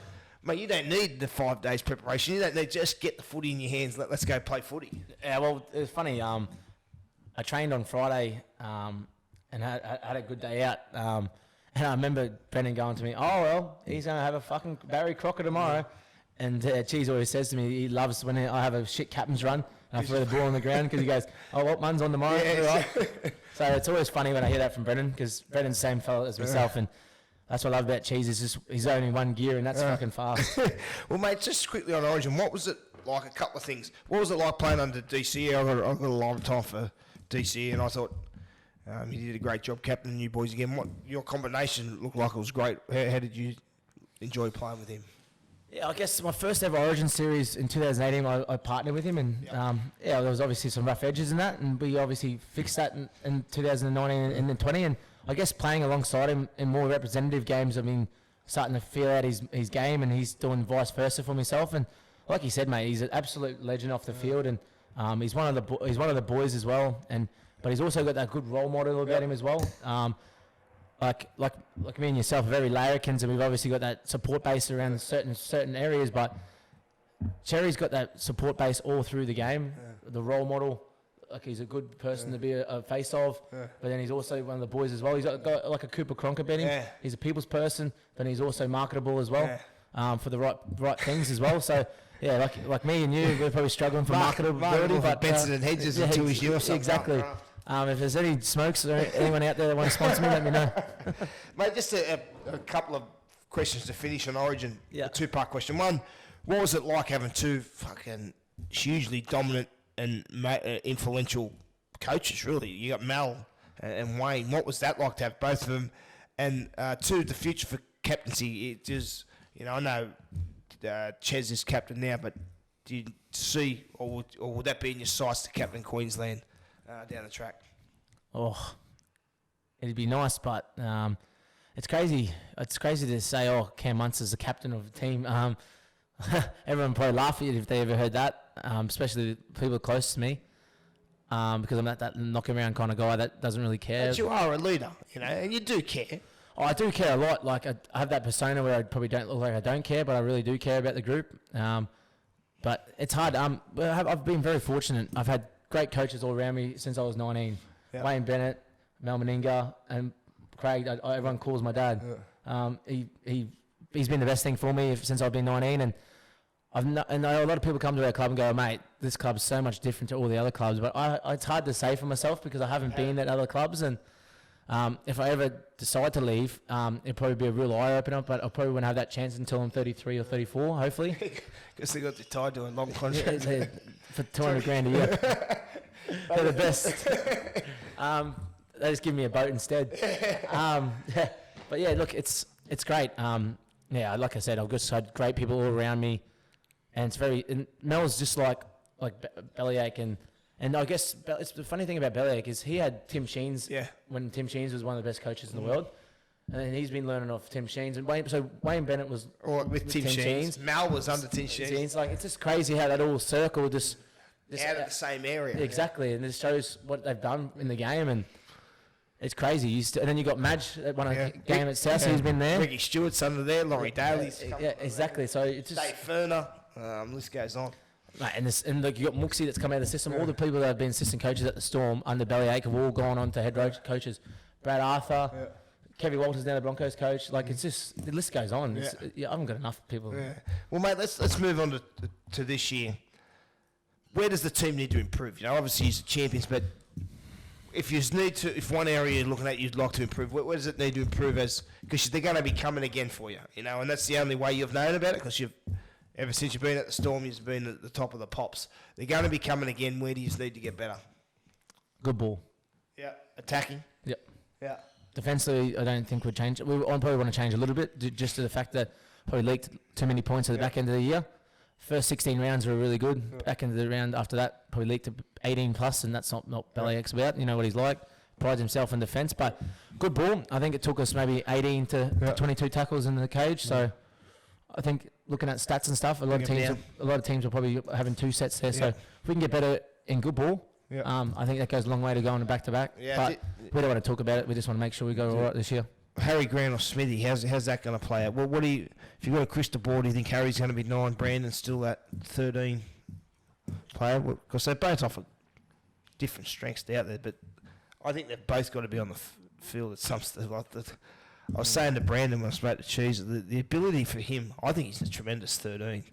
Mate, you don't need the 5 days preparation. You don't need just get the footy in your hands. Let's go play footy. Yeah, well, it was funny. I trained on Friday and had a good day out. And I remember Brendan going to me, oh, well, he's going to have a fucking Barry Crocker tomorrow. And Cheese always says to me he loves when I have a shit captain's run and I throw the ball on the ground because he goes, oh, what one's on tomorrow? Yeah, right. So it's always funny when I hear that from Brendan because Brendan's the same fella as myself. And that's what I love about Cheese is just he's only one gear and that's fucking fast. Well, mate, just quickly on Origin, what was it like? A couple of things. What was it like playing under DC? I got a lot of time for DC, and I thought he did a great job captaining you boys again. What your combination looked like? It was great. How did you enjoy playing with him? Yeah, I guess my first ever Origin series in 2018, I partnered with him, and there was obviously some rough edges in that, and we obviously fixed that in 2019 and then 20, and I guess playing alongside him in more representative games, I mean, starting to feel out his game, and he's doing vice versa for myself. And like you said, mate, he's an absolute legend off the field, and he's one of the boys as well. But he's also got that good role model about him as well. Like me and yourself are very larrikins, and we've obviously got that support base around certain areas. But Cherry's got that support base all through the game, the role model. he's a good person to be a face of, but then he's also one of the boys as well. He's got like a Cooper Cronk about him. Yeah. He's a people's person, but he's also marketable as well, for the right things as well. So yeah, like me and you, we're probably struggling for marketability, but Benson and Hedges until he's you or something. Exactly. If there's any smokes or anyone out there that want to sponsor me, let me know. Mate, just a couple of questions to finish on Origin. Yeah. A two-part question. One, what was it like having two fucking hugely dominant and influential coaches, really? You got Mel and Wayne. What was that like to have both of them? And two, the future for captaincy. It is, I know Ches is captain now, but do you see, or would that be in your sights to captain Queensland down the track? Oh, it'd be nice, but it's crazy. It's crazy to say, Cam Munster's the captain of the team. Everyone probably laugh at you if they ever heard that, especially people close to me, because I'm that knocking around kind of guy that doesn't really care. But you are a leader, and you do care. Oh, I do care a lot. Like I have that persona where I probably don't look like I don't care, but I really do care about the group. But it's hard. I've been very fortunate. I've had great coaches all around me since I was 19. Yep. Wayne Bennett, Mel Meninga, and Craig. Everyone calls my dad. Yeah. He's been the best thing for me since I've been 19, and I know a lot of people come to our club and go, mate, this club's so much different to all the other clubs. But it's hard to say for myself because I haven't been at other clubs, and if I ever decide to leave, it'll probably be a real eye opener. But I probably won't have that chance until I'm 33 or 34, hopefully. Because they got tied to a long contract for $200,000 a year. They're the best. They just give me a boat instead. But yeah, look, it's great. Like I said, I've just had great people all around me, and and Mel's just like Bellyache, and I guess it's the funny thing about Bellyache is he had Tim Sheens when Tim Sheens was one of the best coaches in the world, and he's been learning off Tim Sheens, and Wayne Bennett was with Tim Sheens. Mal was under Tim Sheens. Like it's just crazy how that all circle just out of the same area. Exactly, and it shows what they've done in the game, and it's crazy. And then you got Madge that won a game at South, he's been there. Ricky Stewart's under there, Laurie Daly's. Yeah, exactly. So it's just Dave Ferner. List goes on. Mate, and you got Mooksy that's come out of the system. All the people that have been assistant coaches at the Storm under Bellyache have all gone on to head coaches. Brad Arthur, Kevin Walters now the Broncos coach. Like it's just the list goes on. I haven't got enough people. Yeah. Well, mate, let's move on to this year. Where does the team need to improve? Obviously you're champions, but if one area you're looking at you'd like to improve, where does it need to improve because they're going to be coming again for you, and that's the only way you've known about it because ever since you've been at the Storm, you've been at the top of the pops. They're going to be coming again. Where do you need to get better? Good ball. Yeah. Attacking? Yep. Yeah. Defensively, I don't think we'll change. We probably want to change a little bit just to the fact that probably leaked too many points at the back end of the year. First 16 rounds were really good. Yeah. Back end of the round after that, probably leaked to 18 plus, and that's not Bellyache's about. You know what he's like. Prides himself in defence, but good ball. I think it took us maybe 18 to 22 tackles in the cage. So I think looking at stats and stuff, a lot of teams are probably having two sets there. So if we can get better in good ball, I think that goes a long way to going back to back. But we don't want to talk about it. We just want to make sure we go all right this year. Harry Grant or Smithy, how's that going to play out? What do you, if you've got a crystal ball, do you think Harry's going to be 9, Brandon's still that 13 player? Because they both offer different strengths out there, but I think they've both got to be on the field at some stage. I was saying to Brandon when I spoke to Cheese, the ability for him, I think he's a tremendous 13.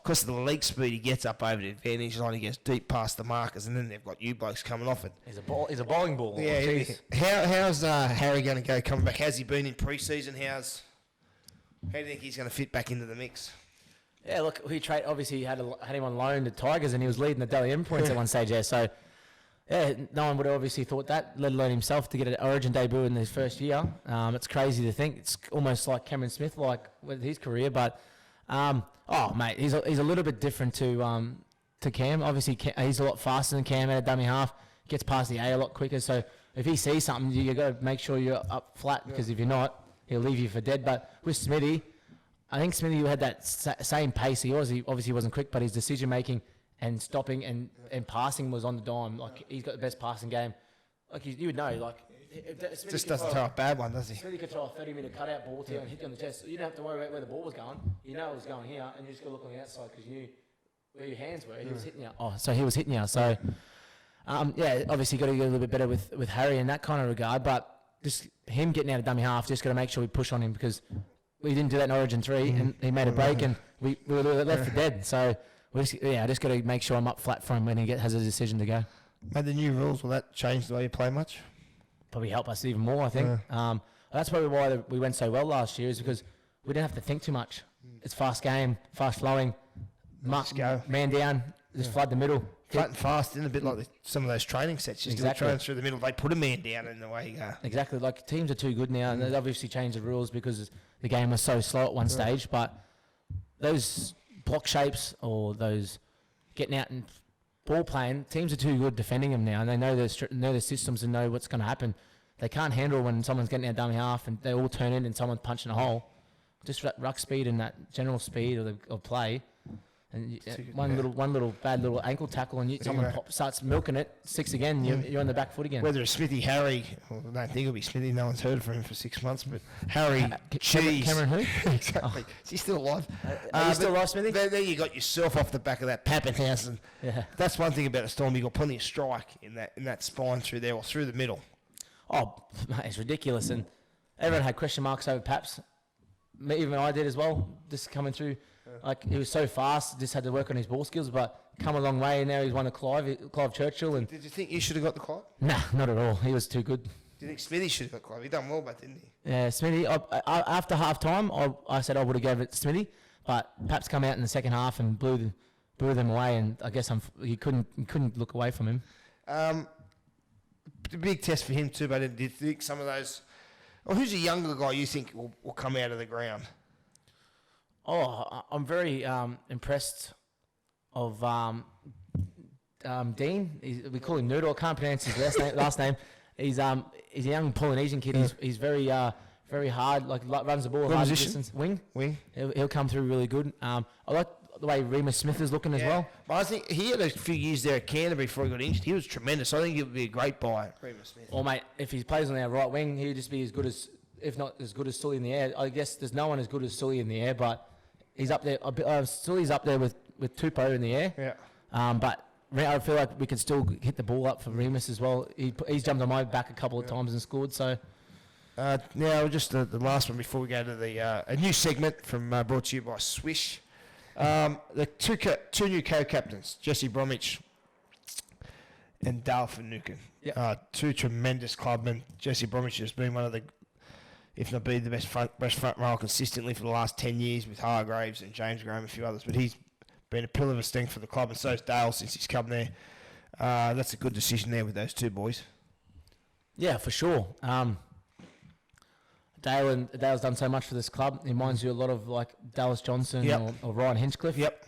Because of the league speed, he gets up over the advantage line, he gets deep past the markers, and then they've got you blokes coming off it. He's a bowling ball. Yeah. How's Harry going to go coming back? How's he been in pre-season? How do you think he's going to fit back into the mix? Yeah, look, obviously had him on loan to Tigers, and he was leading the Dally M points at one stage there. So, yeah, no one would have obviously thought that, let alone himself, to get an Origin debut in his first year. It's crazy to think. It's almost like Cameron Smith, with his career, but. Mate, he's a little bit different to Cam. Obviously, he's a lot faster than Cam at a dummy half. Gets past the A lot quicker. So if he sees something, you got to make sure you're up flat because if you're not, he'll leave you for dead. But with Smithy, I think Smithy had that same pace. He obviously wasn't quick, but his decision making and stopping and passing was on the dime. Like he's got the best passing game. Like you would know. Like. Just doesn't throw a bad one, does he? Smithy could throw a 30-metre cutout ball to you and hit you on the chest. You didn't have to worry about where the ball was going. You know it was going here, and you just got to look on the outside because you knew where your hands were. He was hitting you. So he was hitting you. So, Yeah, obviously got to get a little bit better with Harry in that kind of regard, but just him getting out of dummy half, just got to make sure we push on him because we didn't do that in Origin 3 and he made a break and we were left for dead. So, I just got to make sure I'm up flat for him when he has a decision to go. Made the new rules, will that change the way you play much? Probably help us even more, I think. That's probably why we went so well last year, is because we didn't have to think too much. It's fast game, fast flowing, Go. man down, just flood the middle. Flat and fast, in a bit like some of those training sets. Just Exactly. training through the middle, they put a man down and away you go. Exactly. Like, teams are too good now, and they've obviously changed the rules because the game was so slow at one stage, but those block shapes or those getting out and ball playing, teams are too good defending them now, and they know their systems and know what's going to happen. They can't handle when someone's getting out dummy half and they all turn in and someone's punching a hole. Just that ruck speed and that general speed of play, and one little bad little ankle tackle and someone starts milking it, six again, you're on the back foot again. Whether it's Smithy, Harry, well, I don't think it'll be Smithy, no one's heard from him for 6 months, but Harry, Cheese. Cameron who? Exactly. Is he still alive? Are you still alive, Smithy? There you got yourself off the back of that Pappenhausen. Yeah. That's one thing about a Storm, you got plenty of strike in that spine through there or through the middle. Oh, mate, it's ridiculous. And everyone had question marks over Paps. Even I did as well, just coming through. Like, he was so fast, just had to work on his ball skills, but come a long way, and now he's won a Clive Churchill. And Did you think you should have got the Clive? Nah, not at all. He was too good. Do you think Smithy should have got Clive? He done well, but didn't he? Yeah, Smithy, after half-time, I said I would have gave it to Smithy, but Paps come out in the second half and blew them away, and I guess you couldn't look away from him. The big test for him too, but do you think some of those... Well, who's a younger guy you think will come out of the ground? Oh, I'm very impressed of Dean. We call him Noodle. I can't pronounce his last name. He's a young Polynesian kid. He's very hard. Like runs the ball What hard position? distance. Wing. Wing. He'll come through really good. I like the way Remus Smith is looking as well. But I think he had a few years there at Canterbury before he got injured. He was tremendous. I think he would be a great buy. Remus Smith. Well, mate, if he plays on our right wing, he'd just be as good as, if not as good as Sully in the air. I guess there's no one as good as Sully in the air, but he's up there. Sully's up there with Tupou in the air. Yeah. But I feel like we could still hit the ball up for Remus as well. He's jumped on my back a couple of times and scored. So now just the last one before we go to a new segment from brought to you by Swish. The two new co-captains, Jesse Bromwich and Dale Finucane. Yep. Two tremendous clubmen. Jesse Bromwich has been one of the, if not be the best front row consistently for the last 10 years with Hargraves and James Graham and a few others. But he's been a pillar of strength for the club, and so's Dale since he's come there. That's a good decision there with those two boys. Yeah, for sure. Dale's done so much for this club. He reminds you a lot of like Dallas Johnson or Ryan Hinchcliffe. Yep.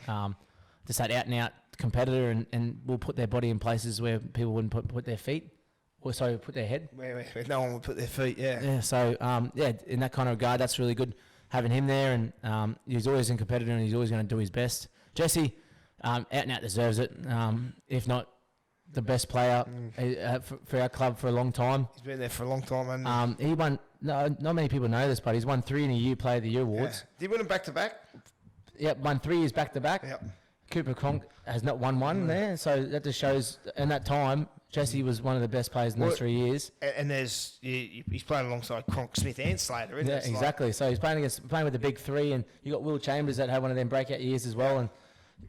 Just that out and out competitor, and will put their body in places where people wouldn't put their feet, or sorry, put their head. Where no one would put their feet. Yeah. Yeah. So in that kind of regard, that's really good having him there, and he's always a competitor, and he's always going to do his best. Jesse, out and out deserves it. If not the best player for our club for a long time. He's been there for a long time, hasn't he? He won. No, not many people know this, but he's won 3 in a year Player of the Year awards. Yeah. Did he win them back to back? Yep, won 3 years back to back. Yep. Cooper Cronk has not won one there, so that just shows. In that time, Jesse was one of the best players in those 3 years. And there's he's playing alongside Cronk, Smith, and Slater, isn't it? Yeah, exactly. So he's playing with the big three, and you got Will Chambers that had one of them breakout years as well, and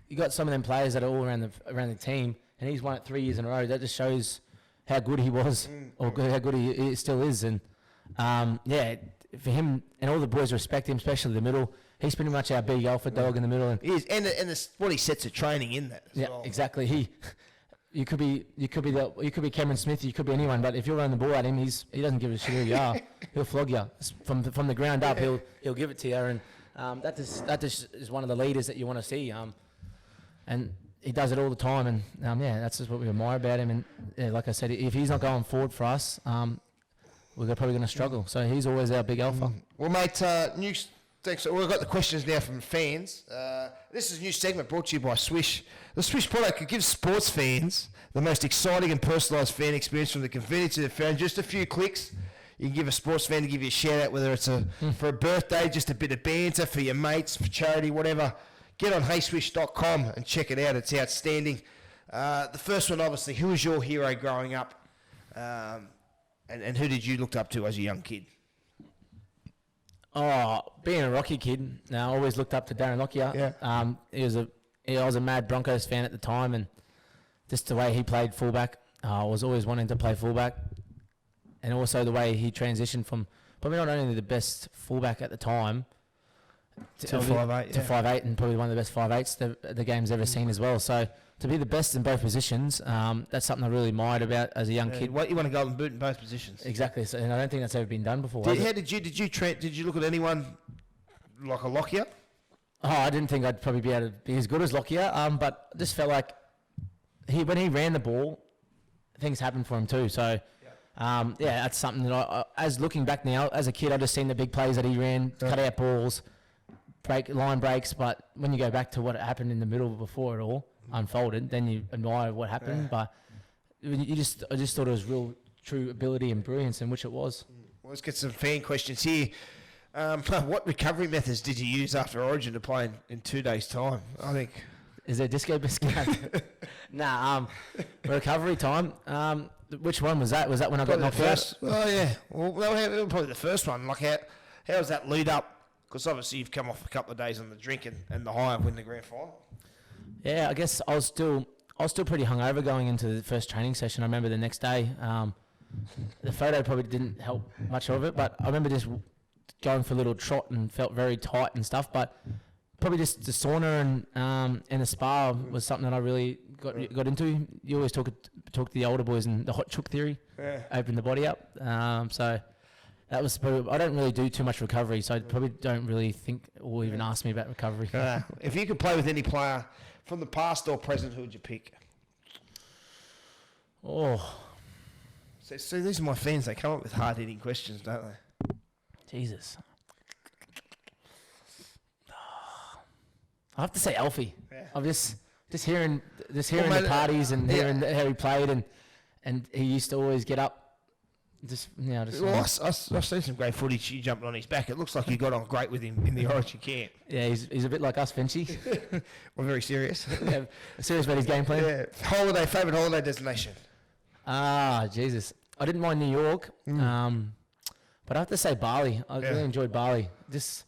you got some of them players that are all around the team, and he's won it 3 years in a row. That just shows how good he was, or how good he still is, and for him and all the boys respect him, especially the middle. He's pretty much our big alpha dog in the middle, and he is, and what he sets of training in that as well. Exactly. You could be Cameron Smith, you could be anyone, but if you're running the ball at him, he doesn't give a shit who you are. He'll flog you from the ground up. He'll give it to you, and that just is one of the leaders that you want to see. And he does it all the time, and that's just what we admire about him. And like I said, if he's not going forward for us, we're probably going to struggle. So he's always our big alpha. Well, mate, thanks. We've got the questions now from fans. This is a new segment brought to you by Swish. The Swish product could give sports fans the most exciting and personalised fan experience from the convenience of their phone. Just a few clicks. You can give a sports fan to give you a shout out, whether it's for a birthday, just a bit of banter, for your mates, for charity, whatever. Get on heyswish.com and check it out. It's outstanding. The first one, obviously, who was your hero growing up? And who did you look up to as a young kid? Oh, being a Rocky kid, I always looked up to Darren Lockyer. Yeah. I was a mad Broncos fan at the time, and just the way he played fullback, I was always wanting to play fullback, and also the way he transitioned from probably not only the best fullback at the time To 5'8", to 5'8", and probably one of the best 5'8s the game's ever seen as well. So to be the best in both positions, that's something I really admired about as a young kid. What you want a golden boot in both positions? Exactly, so, and I don't think that's ever been done before. Did you look at anyone like a Lockyer? Oh, I didn't think I'd probably be able to be as good as Lockyer, but I just felt like when he ran the ball, things happened for him too. So, that's something that as looking back now, as a kid, I just seen the big plays that he ran, cut out balls, line breaks. But when you go back to what happened in the middle before it all unfolded, then you admire what happened. But I just thought it was real, true ability and brilliance, in which it was. Well, let's get some fan questions here. What recovery methods did you use after Origin to play in 2 days' time? I think. Is there disco biscuit? Recovery time. Which one was that? Was that when I got knocked out? Oh, yeah. Well, probably the first one. Like, how was that lead up? Because obviously you've come off a couple of days on the drink and the high of winning the grand final. Yeah, I guess I was still pretty hungover going into the first training session. I remember the next day. The photo probably didn't help much of it, but I remember just going for a little trot and felt very tight and stuff. But probably just the sauna and the spa was something that I really got into. You always talk to the older boys and the hot chook theory, open the body up. So that was probably, I don't really do too much recovery, so I probably don't really think or even ask me about recovery. If you could play with any player from the past or present, who would you pick? Oh. See, these are my fans. They come up with hard-hitting questions, don't they? Jesus. I have to say Alfie. Yeah. I'm just hearing the parties and hearing how he played and he used to always get up. I've seen some great footage. You jumping on his back. It looks like you got on great with him in the Origin camp. Yeah, he's a bit like us, Finchy. We're very serious. Yeah, serious about his game plan. Yeah. Favourite holiday destination? Jesus. I didn't mind New York, but I have to say Bali. I really enjoyed Bali. Just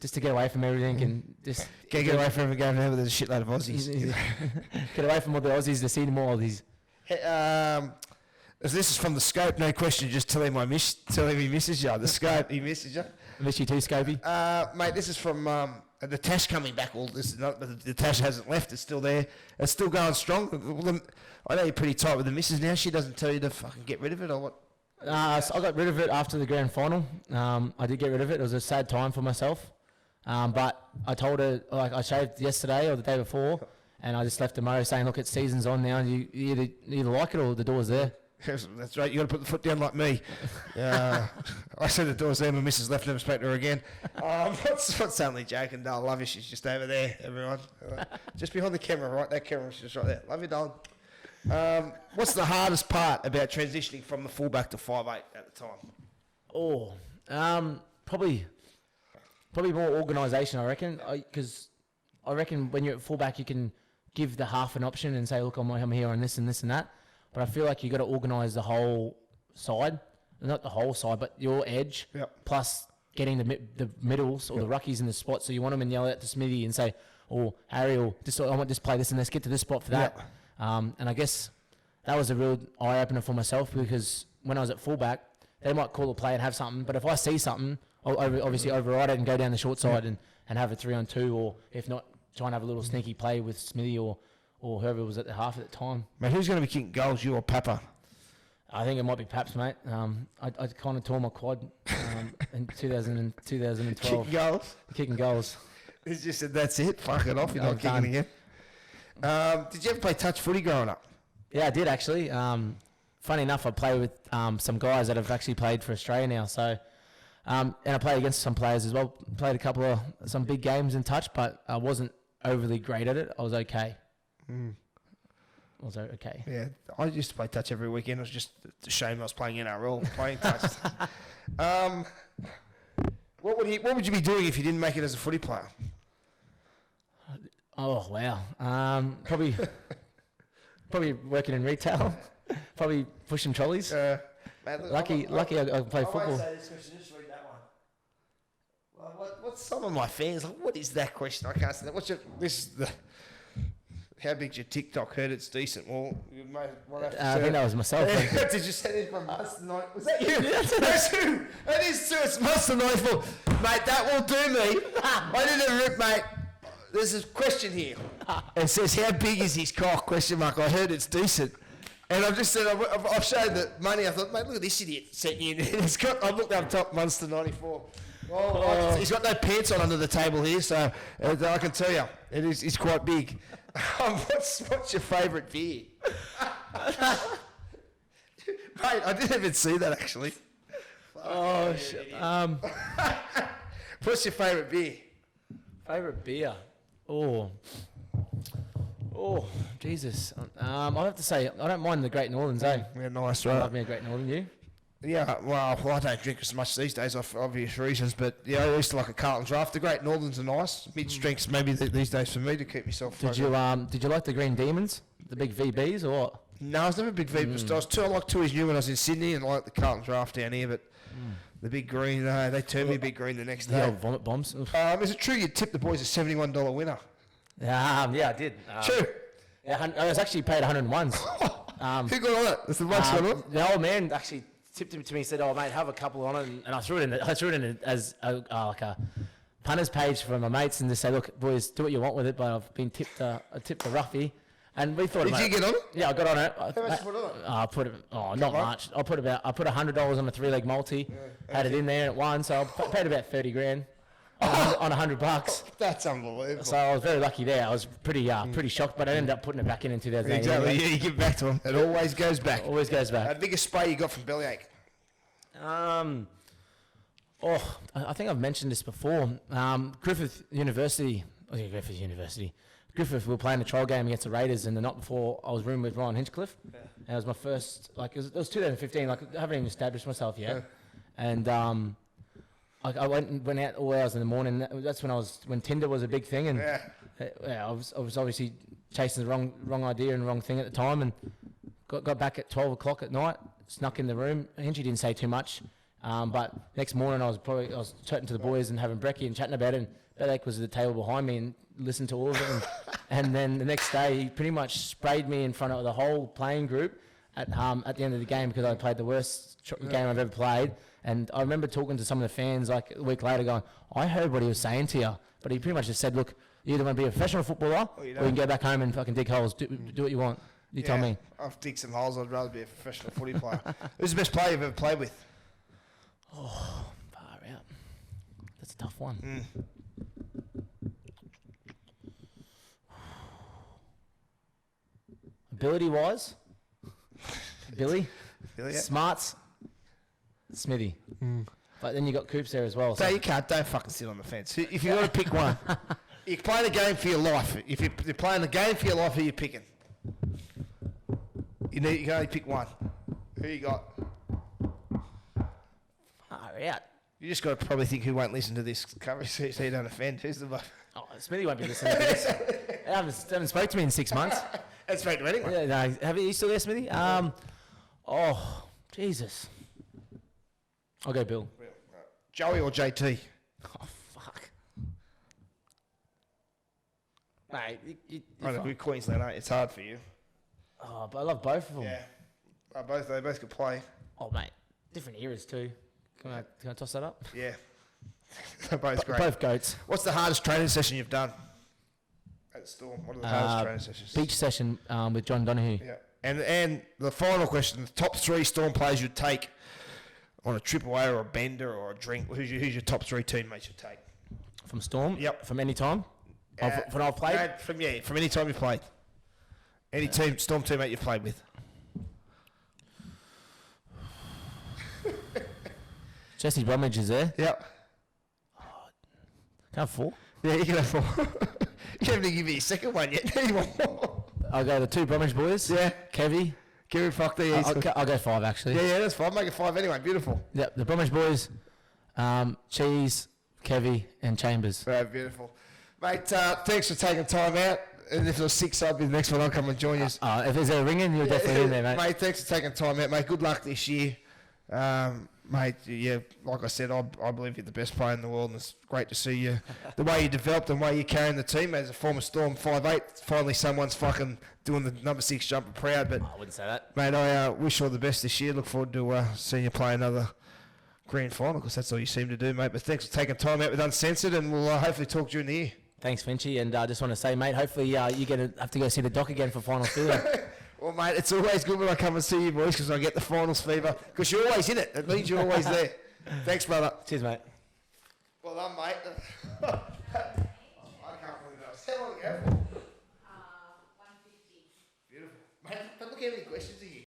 to get away from everything and just get away from going over there with a shitload of Aussies. Get away from all the Aussies to see more of these. This is from the Scope, no question. Just tell him he misses you. The Scope, he misses you. I miss you too, Scopey. Mate, this is from the Tash coming back. Well, this is not, but the Tash hasn't left. It's still there. It's still going strong. I know you're pretty tight with the missus now. She doesn't tell you to fucking get rid of it or what? So I got rid of it after the grand final. I did get rid of it. It was a sad time for myself. But I told her, like, I shaved yesterday or the day before, and I just left the motor saying, look, it's season's on now. You either like it or the door's there. That's right. You got to put the foot down like me. I said the door's there. My missus left. Never spoke to her again. What's only joking, doll? Love you. She's just over there. Everyone, just behind the camera, right? That camera's just right there. Love you, doll. What's the hardest part about transitioning from the fullback to 5'8" at the time? Probably more organisation, I reckon. Because I reckon when you're at fullback, you can give the half an option and say, look, I'm here on this and this and that. But I feel like you got to organise the whole side, not the whole side, but your edge, plus getting the middles or the ruckies in the spot. So you want them and yell out to Smithy and say, "Oh, Harry, or I want this play this and let's get to this spot for that." And I guess that was a real eye opener for myself because when I was at fullback, they might call a play and have something, but if I see something, I'll obviously override it and go down the short side and have a 3-on-2, or if not, try and have a little sneaky play with Smithy or whoever was at the half at the time. Mate, who's going to be kicking goals, you or Papa? I think it might be Paps, mate. I kind of tore my quad in 2012. Kicking goals? Kicking goals. He just said, that's it, fuck it off, you're not kicking again. Did you ever play touch footy growing up? Yeah, I did actually. Funny enough, I play with some guys that have actually played for Australia now. So, and I played against some players as well. Played a couple of some big games in touch, but I wasn't overly great at it. I was okay. Was okay. Yeah, I used to play touch every weekend. It was just a shame I was playing NRL, playing touch. What would you be doing if you didn't make it as a footy player? Oh wow, probably Probably working in retail. Probably pushing trolleys. Mate, look, Lucky I can play I football. won't say this question, just read that one. Well, what's some of my fans like? What is that question? I can't say that. How big's your TikTok? Heard it's decent. Well, you may well have to I think that was myself. Did you say this from Munster 94? Was that you? That's who. That is true. It's Munster 94. Mate, that will do me. I didn't rip, mate. There's a question here. It says, how big is his cock? Question mark. I heard it's decent. And I've just said, I've showed the money. I thought, mate, look at this idiot sent you. He's got, I looked up top, Munster 94. Well, he's got no pants on under the table here, so I can tell you, it's quite big. What's your favourite beer? Mate, I didn't even see that actually. Oh, shit. What's your favourite beer? Favourite beer? Oh, Jesus. I have to say, I don't mind the Great Northerns, eh? Yeah, nice, I right? love me a Great Northern, you? Yeah, well, I don't drink as much these days for obvious reasons, but yeah, I used to like a Carlton Draft. The Great Northerns are nice. Mid-strengths maybe these days for me to keep myself Did you like the Green Demons? The big VBs or what? No, I was never a big Vapor. I liked Tooheys New when I was in Sydney and I liked the Carlton Draft down here, but the big green, they turned me a big green the next The day. old vomit bombs. Is it true you tipped the boys a $71 winner? Yeah, I did. True. Yeah, I was actually paid 101s. Who got on it? That's the most one on. The old man actually tipped it to me and said, "Oh mate, have a couple on it," and I threw it in as like a punters page for my mates and just say, "Look, boys, do what you want with it." But I've been tipped a roughie, and we thought. Did you get on it? Yeah, I got on it. How much you put on it? I put it. Oh, not much. I put $100 on a 3-leg multi. Yeah, had it in there and it won, so I paid about 30 grand on $100. That's unbelievable. So I was very lucky there. I was pretty shocked, but I ended up putting it back in 2008. Exactly. Yeah, you give it back to them. It always goes back. Always goes back. Biggest spray you got from bellyache? I think I've mentioned this before. Griffith University. Griffith, we were playing a trial game against the Raiders, and the night before, I was rooming with Ryan Hinchcliffe. Yeah. And it was my first, it was 2015, I haven't even established myself yet. Yeah. And I went out all hours in the morning. That's when Tinder was a big thing, and I was obviously chasing the wrong idea and wrong thing at the time, and got back at 12 o'clock at night, snuck in the room. Hinchy didn't say too much, but next morning I was chatting to the boys and having brekkie and chatting about it, and Belek was at the table behind me and listened to all of it, and then the next day he pretty much sprayed me in front of the whole playing group at the end of the game because I played the worst game I've ever played. And I remember talking to some of the fans like a week later going, I heard what he was saying to you, but he pretty much just said, look, you either want to be a professional footballer or you can go back home and fucking dig holes, do what you want. You tell me. I've digged some holes, I'd rather be a professional footy player. Who's the best player you've ever played with? Oh, far out. That's a tough one. Ability-wise, Billy, smarts, Smithy. But then you got Coops there as well. So you don't fucking sit on the fence. If you got to pick one, you're playing the game for your life. If you're playing the game for your life, who are you picking? You can only pick one. Who you got? Far out. You just got to probably think who won't listen to this coverage so you don't offend. Who's the one? Oh, Smithy won't be listening to this. They haven't spoke to me in 6 months. That's spoke to anyone. Yeah, no, have you still there, Smithy? Oh, Jesus. I'll go Bill. Joey or JT? Oh, fuck. Mate, I know, we're Queensland, aren't you? It's hard for you. Oh, but I love both of them. Yeah. They both could play. Oh, mate. Different eras too. Can I toss that up? Yeah. They're both great. Both goats. What's the hardest training session you've done? At Storm. What are the hardest training sessions? Beach session with John Donahue. Yeah. And the final question, the top 3 Storm players you'd take on a trip away or a bender or a drink. Who's your top 3 teammates you'd take? From Storm? Yep. From any time? From I've played? No, from any time you've played. Any Storm teammate you've played with. Jesse Bromwich is there. Yep. Can I have 4? Yeah, you can have 4. You haven't even given me your second one yet. I'll go the 2 Bromwich boys. Yeah. Kevy. Kevin Proctor. I'll go 5 actually. Yeah, that's fine. Make it 5 anyway. Beautiful. Yep, the Bromwich boys, Cheese, Kevy, and Chambers. Very beautiful. Mate, thanks for taking time out. And if there's 6 up in the next one, I'll come and join you. If there's a ringing, you're definitely in there, mate. Mate, thanks for taking time out, mate. Good luck this year. Mate, yeah, like I said, I believe you're the best player in the world, and it's great to see you. The way you developed and the way you're carrying the team as a former Storm 5'8", finally someone's fucking doing the number 6 jumper proud. But I wouldn't say that. mate, I wish you all the best this year. Look forward to seeing you play another grand final, because that's all you seem to do, mate. But thanks for taking time out with Uncensored, and we'll hopefully talk during the year. Thanks, Finchy, and I just want to say, mate, hopefully you have to go see the doc again for final feeling. Well, mate, it's always good when I come and see you boys, because I get the finals fever, because you're always in it. It means you're always there. Thanks, brother. Cheers, mate. Well done, mate. I can't believe that. How long ago? 150. Beautiful. Mate, but look how many questions